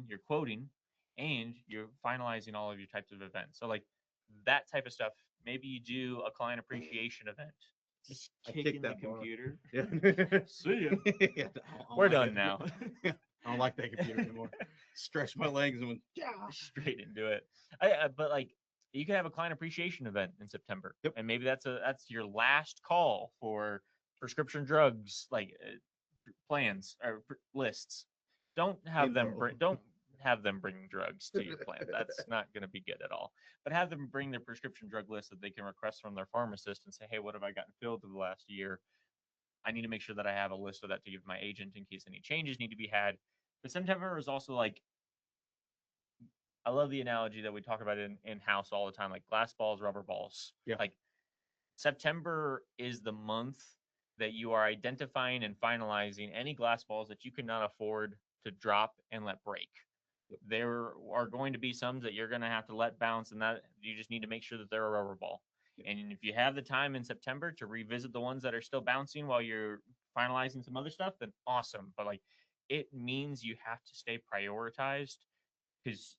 you're quoting, and you're finalizing all of your types of events. So, like, that type of stuff. Maybe you do a client appreciation event. Just I kicking kicked the that bar. computer. Yeah. See ya. Yeah, I don't We're like done it. now. I don't like that computer anymore. Stretch my legs and went, yeah. Straight into it. But, like, you can have a client appreciation event in September, Yep. and maybe that's your last call for prescription drugs, like, plans or lists. Don't have them bring drugs to your plan. That's not going to be good at all. But have them bring their prescription drug list that they can request from their pharmacist and say, hey, what have I gotten filled through the last year? I need to make sure that I have a list of that to give my agent in case any changes need to be had. But September is also like, I love the analogy that we talk about in house all the time, like glass balls, rubber balls. Yeah. Like, September is the month that you are identifying and finalizing any glass balls that you cannot afford to drop and let break. There are going to be some that you're going to have to let bounce, and that you just need to make sure that they're a rubber ball. And if you have the time in September to revisit the ones that are still bouncing while you're finalizing some other stuff, then awesome. But like, it means you have to stay prioritized because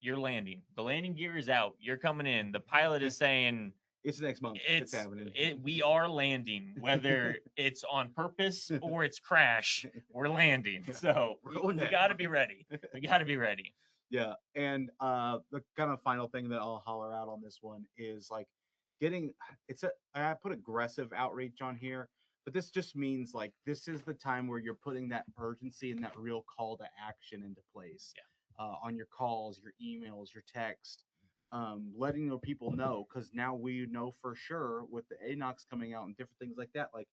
you're landing. The landing gear is out. You're coming in. The pilot is saying It's next month. It's happening. we are landing, whether it's on purpose or it's crash. We're landing. So we got to be ready. We got to be ready. Yeah, and the kind of final thing that I'll holler out on this one is like getting I put aggressive outreach on here, but this just means like this is the time where you're putting that urgency and that real call to action into place. Yeah. On your calls, your emails, your text, letting your people know, because now we know for sure with the ANOX coming out and different things like that, like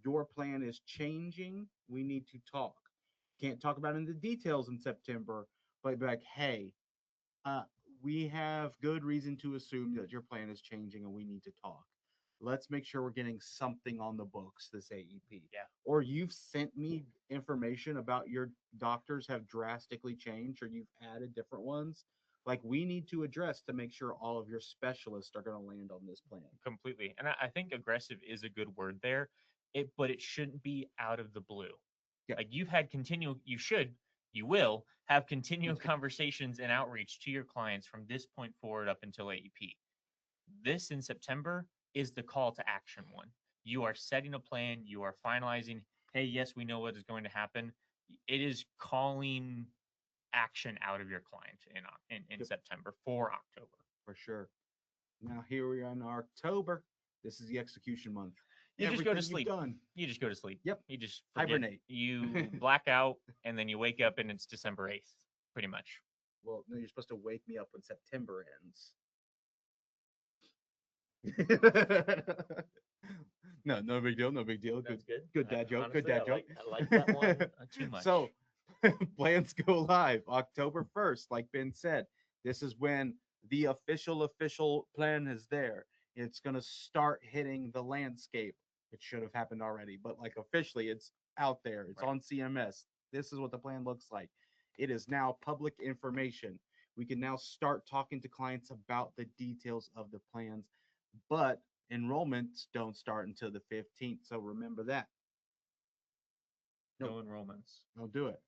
your plan is changing. We need to talk. Can't talk about it in the details in September, but be like, hey, uh, we have good reason to assume that your plan is changing and we need to talk. Let's make sure we're getting something on the books this AEP. Yeah. Or you've sent me information about your doctors have drastically changed or you've added different ones. Like we need to address to make sure all of your specialists are going to land on this plan. Completely. And I think aggressive is a good word there. But it shouldn't be out of the blue. Yeah. Like you will have continual conversations and outreach to your clients from this point forward up until AEP. This in September is the call to action one. You are setting a plan, you are finalizing, hey, yes, we know what is going to happen. It is calling action out of your client in September for October. For sure. Now here we are in October. This is the execution month. You just go to Everything you've sleep. done. You just go to sleep. Yep. You just forget. Hibernate. You black out, and then you wake up, and it's December 8th, pretty much. Well, no, you're supposed to wake me up when September ends. No, no big deal. No big deal. That's good. Good dad joke. Honestly, Good dad joke. I like that one too much. So, plans go live October 1st. Like Ben said, this is when the official plan is there. It's going to start hitting the landscape. It should have happened already, but like officially, it's out there. It's Right. on CMS. This is what the plan looks like. It is now public information. We can now start talking to clients about the details of the plans, but enrollments don't start until the 15th. So remember that. No enrollments. Don't do it.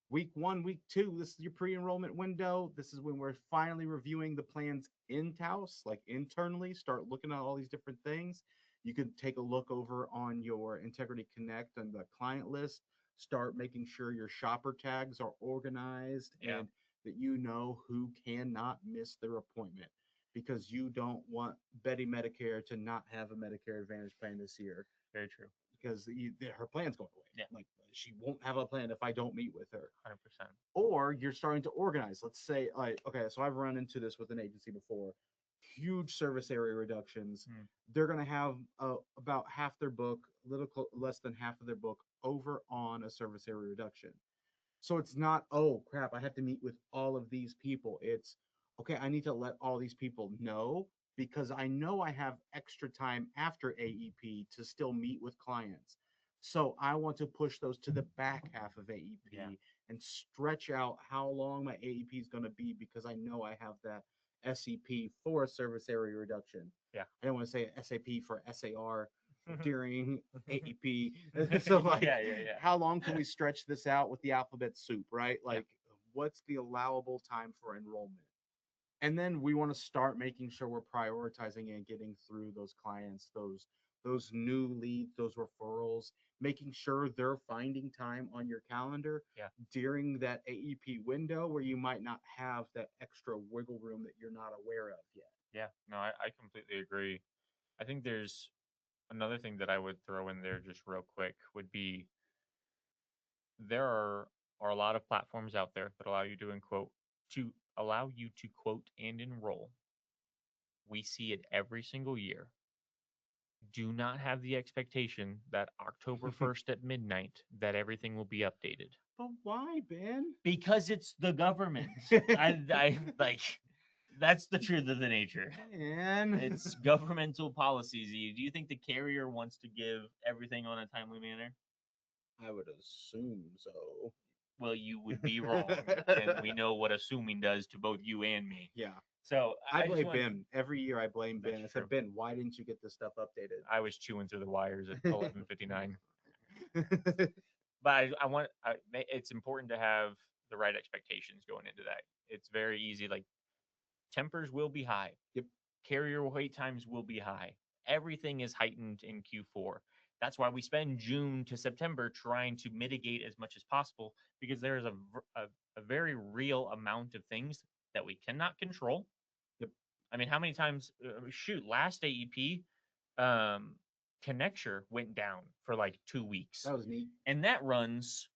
Week 1, week 2, this is your pre-enrollment window. This is when we're finally reviewing the plans in-house, like internally, start looking at all these different things. You could take a look over on your Integrity Connect and the client list, start making sure your shopper tags are organized and that you know who cannot miss their appointment, because you don't want Betty Medicare to not have a Medicare Advantage plan this year. Very true. Because her plan's going away. Yeah. Like she won't have a plan if I don't meet with her. 100%. Or you're starting to organize. Let's say, like, okay, so I've run into this with an agency before. Huge service area reductions. They're going to have about half their book, less than half of their book over on a service area reduction. So it's not, oh crap, I have to meet with all of these people. It's, okay, I need to let all these people know because I know I have extra time after AEP to still meet with clients. So I want to push those to the back half of AEP and stretch out how long my AEP is going to be, because I know I have that SEP for a service area reduction. Yeah. I don't want to say SAP for SAR during AEP. So like, how long can we stretch this out with the alphabet soup, right? Like, what's the allowable time for enrollment? And then we want to start making sure we're prioritizing and getting through those clients, those new leads, those referrals, making sure they're finding time on your calendar during that AEP window where you might not have that extra wiggle room that you're not aware of yet. Yeah, no, I completely agree. I think there's another thing that I would throw in there just real quick would be there are a lot of platforms out there that allow you to quote and enroll. We see it every single year. Do not have the expectation that October 1st at midnight that everything will be updated. But why, Ben? Because it's the government. I like That's the truth of the nature. And It's governmental policies. Do you think the carrier wants to give everything on a timely manner? I would assume so. Well, you would be wrong, and we know what assuming does to both you and me. Yeah. So I I just blame want. Ben. Every year I blame That's Ben. I true. said, Ben, why didn't you get this stuff updated? I was chewing through the wires at 11:59. But it's important to have the right expectations going into that. It's very easy. Like tempers will be high. Yep. Carrier wait times will be high. Everything is heightened in Q4. That's why we spend June to September trying to mitigate as much as possible because there is a very real amount of things that we cannot control. Yep. I mean, how many times, last AEP, um, Connecture went down for like 2 weeks. That was neat. And that runs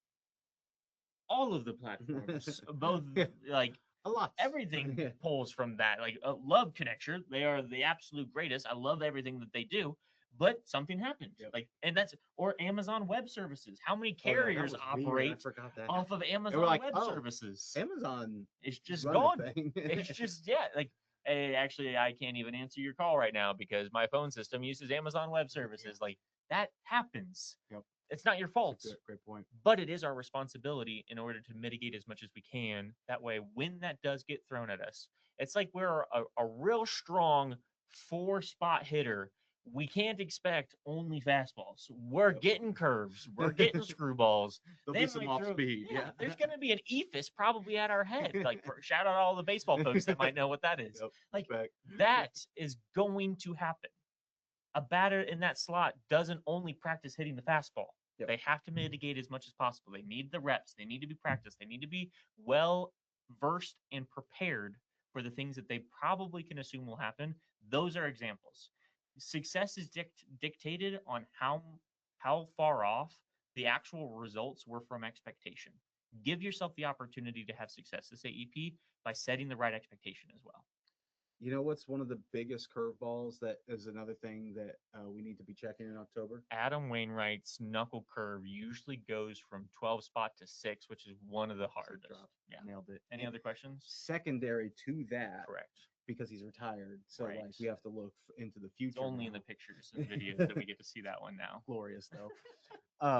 all of the platforms, both Yeah, like a lot. everything Yeah. pulls from that. Like, love Connecture, they are the absolute greatest. I love everything that they do, but something happened. Yep. Like, and that's or Amazon Web Services. How many Oh, yeah, that carriers was weird. I operate forgot that. off of They Amazon were like, Web oh, Services? Amazon It's just running gone. a thing. It's just like, hey, actually, I can't even answer your call right now because my phone system uses Amazon Web Services. Like that happens. Yep. It's not your That's fault, a great point. but it is our responsibility in order to mitigate as much as we can. That way, when that does get thrown at us, it's like we're a real strong 4 spot hitter. We can't expect only fastballs. We're Yep. getting curves. We're getting screwballs. There'll They be some might off throw. speed. Yeah, Yeah. there's going to be an ephus probably at our head. Like, shout out all the baseball folks that might know what that is. Yep. Like, Respect. that is going to happen. A batter in that slot doesn't only practice hitting the fastball. Yep. They have to mitigate as much as possible. They need the reps. They need to be practiced. They need to be well versed and prepared for the things that they probably can assume will happen. Those are examples. Success is dictated on how far off the actual results were from expectation. Give yourself the opportunity to have success this AEP by setting the right expectation as well. You know what's one of the biggest curveballs that is another thing that we need to be checking in October? Adam Wainwright's knuckle curve usually goes from 12 spot to 6, which is one of the hardest. Drop. Yeah. Nailed it. Any And other questions? secondary to that, Correct. because he's retired, so Right. like we have to look into the It's future. only in now. the pictures and videos that we get to see that one now. Glorious though.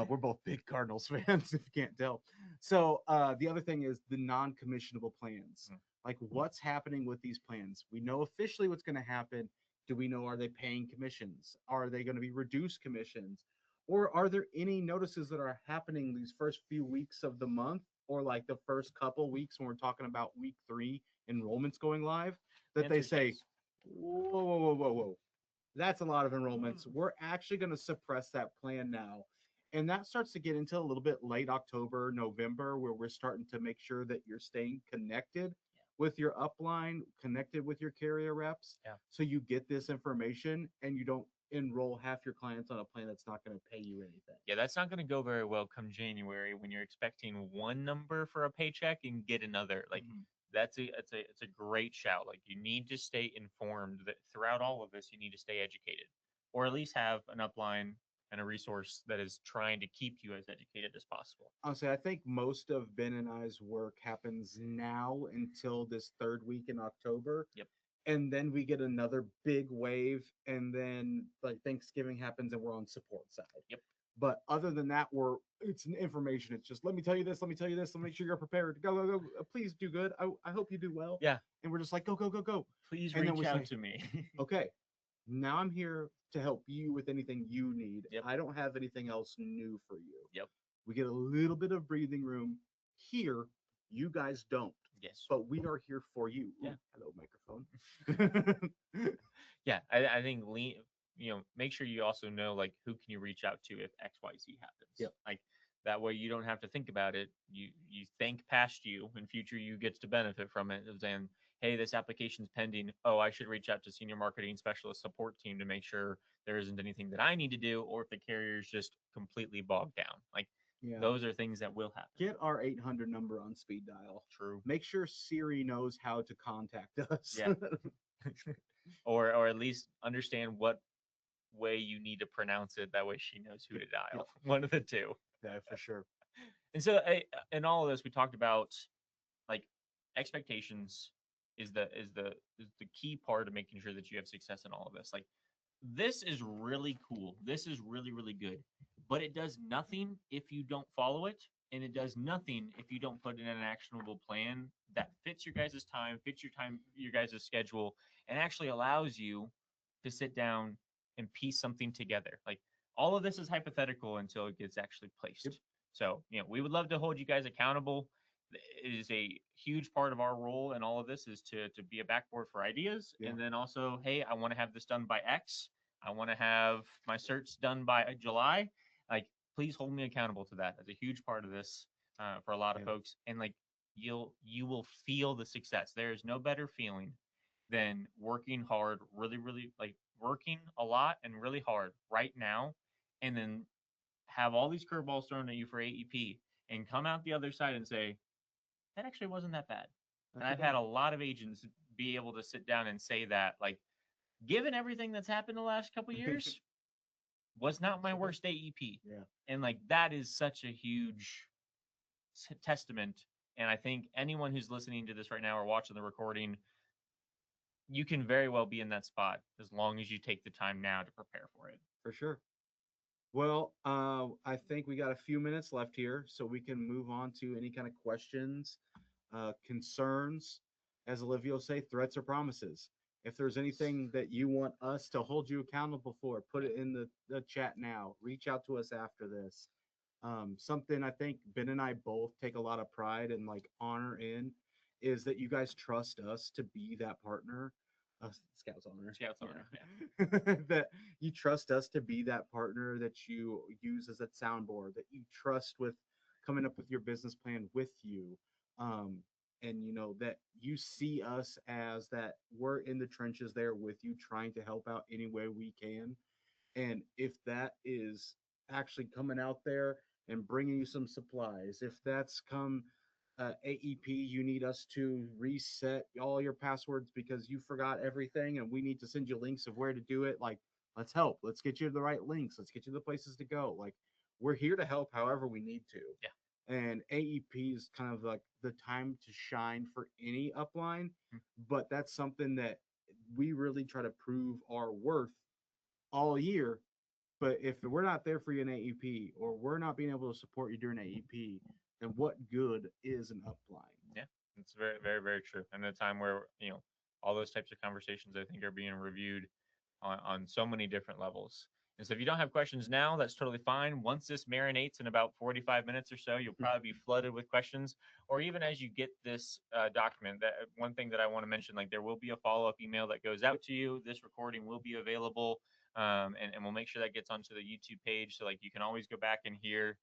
We're both big Cardinals fans, if you can't tell. So the other thing is the non-commissionable plans. Mm. Like what's happening with these plans? We know officially what's going to happen. Do we know, are they paying commissions? Are they going to be reduced commissions? Or are there any notices that are happening these first few weeks of the month, or like the first couple weeks when we're talking about week 3 enrollments going live, that they Answer is say, yes. whoa, whoa, whoa, whoa, whoa, that's a lot of enrollments. We're actually going to suppress that plan now. And that starts to get into a little bit late October, November, where we're starting to make sure that you're staying connected with your upline, connected with your carrier reps. Yeah. So you get this information and you don't enroll half your clients on a plan that's not going to pay you anything. Yeah, that's not going to go very well come January when you're expecting one number for a paycheck and get another. Like it's a great shout. Like you need to stay informed that throughout all of this you need to stay educated, or at least have an upline and a resource that is trying to keep you as educated as possible. Honestly, I think most of Ben and I's work happens now until this third week in October. Yep. And then we get another big wave, and then like Thanksgiving happens, and we're on support side. Yep. But other than that, it's information. It's just let me tell you this, let me tell you this, let me make sure you're prepared. Go, go, go. Please do good. I hope you do well. Yeah. And we're just like, go, go, go, go. Please And then reach we out say, to me. okay, now I'm here to help you with anything you need. Yep. I don't have anything else new for you. Yep. We get a little bit of breathing room here. You guys don't. Yes. But we are here for you. Yeah. Ooh, hello, microphone. Yeah, I think make sure you also know like who can you reach out to if XYZ happens. Yep. Like that way you don't have to think about it. You think past you and future you gets to benefit from it. Then hey, this application's pending. Oh, I should reach out to senior marketing specialist support team to make sure there isn't anything that I need to do, or if the carrier's just completely bogged down. Like Yeah. those are things that will happen. Get our 800 number on speed dial. True. Make sure Siri knows how to contact us. Yeah. or at least understand what way you need to pronounce it. That way she knows who to dial. Yep. One of the two. Yeah, for sure. And so in all of this, we talked about like expectations, is the key part of making sure that you have success in all of this. Like this is really cool. This is really, really good. But it does nothing if you don't follow it. And it does nothing if you don't put in an actionable plan that fits your guys' time, your guys' schedule, and actually allows you to sit down and piece something together. Like all of this is hypothetical until it gets actually Yep. placed. So, we would love to hold you guys accountable. It is a huge part of our role in all of this is to be a backboard for ideas. Yeah. And then also, hey, I want to have this done by X. I want to have my certs done by July. Like, please hold me accountable to that. That's a huge part of this for a lot of Yeah. folks. And like, you will feel the success. There is no better feeling than working hard, really, really like working a lot and really hard right now, and then have all these curveballs thrown at you for AEP and come out the other side and say, that actually wasn't that bad. Not And too I've had bad. a lot of agents be able to sit down and say that, like, given everything that's happened the last couple years, was not my worst AEP. Yeah. And like that is such a huge testament. And I think anyone who's listening to this right now or watching the recording, you can very well be in that spot as long as you take the time now to prepare for it. For sure. Well, I think we got a few minutes left here, so we can move on to any kind of questions, concerns, as Olivia will say, threats or promises. If there's anything that you want us to hold you accountable for, put Yeah. it in the chat now. Reach out to us after this. Something I think Ben and I both take a lot of pride and like honor in is that you guys trust us to be that partner. Scouts honor. Scouts honor. Yeah. That you trust us to be that partner that you use as a soundboard, that you trust with coming up with your business plan with you. Um, and that you see us as that we're in the trenches there with you trying to help out any way we can. And if that is actually coming out there and bringing you some supplies, if that's come AEP, you need us to reset all your passwords because you forgot everything and we need to send you links of where to do it. Like, let's help. Let's get you the right links. Let's get you the places to go. Like, we're here to help however we need to. Yeah. And AEP is kind of like the time to shine for any upline, Mm. but that's something that we really try to prove our worth all year. But if we're not there for you in AEP or we're not being able to support you during AEP, then what good is an upline? Yeah, it's very, very, very true. And a time where all those types of conversations, I think, are being reviewed on so many different levels. And so, if you don't have questions now, that's totally fine. Once this marinates in about 45 minutes or so, you'll probably be flooded with questions. Or even as you get this document, that one thing that I want to mention, like there will be a follow up email that goes out to you. This recording will be available, and we'll make sure that gets onto the YouTube page. So, like, you can always go back and hear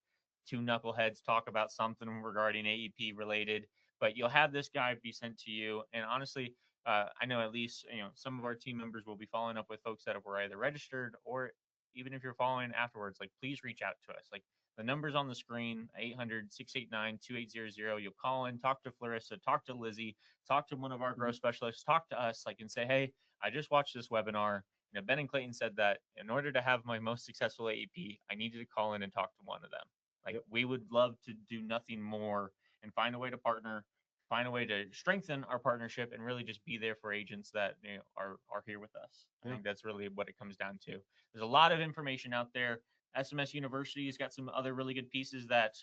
two knuckleheads talk about something regarding AEP related, but you'll have this guide be sent to you. And honestly, I know at least some of our team members will be following up with folks that were either registered or even if you're following afterwards, like please reach out to us. Like the numbers on the screen, 800-689-2800. You'll call in, talk to Clarissa, talk to Lizzie, talk to one of our growth specialists, talk to us, like and say, hey, I just watched this webinar. Ben and Clayton said that in order to have my most successful AEP, I needed to call in and talk to one of them. Like Yep. we would love to do nothing more and find a way to partner, find a way to strengthen our partnership, and really just be there for agents that are here with us. I Yeah. think that's really what it comes down to. There's a lot of information out there. SMS University has got some other really good pieces that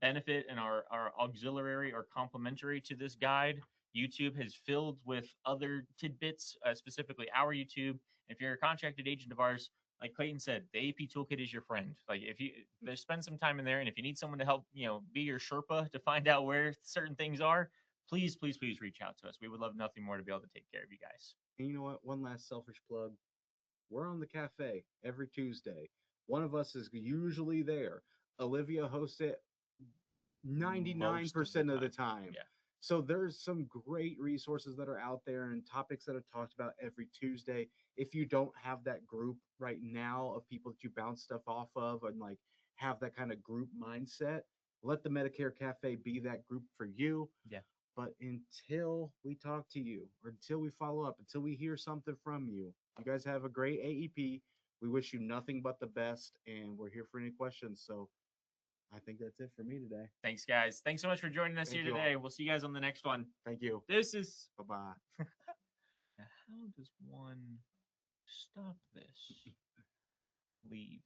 benefit and are auxiliary or complementary to this guide. YouTube has filled with other tidbits, specifically our YouTube. If you're a contracted agent of ours, like Clayton said, the AP toolkit is your friend. Like if you spend some time in there, and if you need someone to help, be your Sherpa to find out where certain things are, please, please, please reach out to us. We would love nothing more to be able to take care of you guys. And you know what? One last selfish plug. We're on the cafe every Tuesday. One of us is usually there. Olivia hosts it Most of 99% of the time. time. Yeah. So there's some great resources that are out there and topics that are talked about every Tuesday. If you don't have that group right now of people that you bounce stuff off of and like have that kind of group mindset, let the Medicare Cafe be that group for you. Yeah. But until we talk to you or until we follow up, until we hear something from you, you guys have a great AEP. We wish you nothing but the best, and we're here for any questions. So I think that's it for me today. Thanks, guys. Thanks so much for joining us Thank here you all. today. We'll see you guys on the next one. Thank you. This is. Bye bye. Now, how does one stop this? Leave.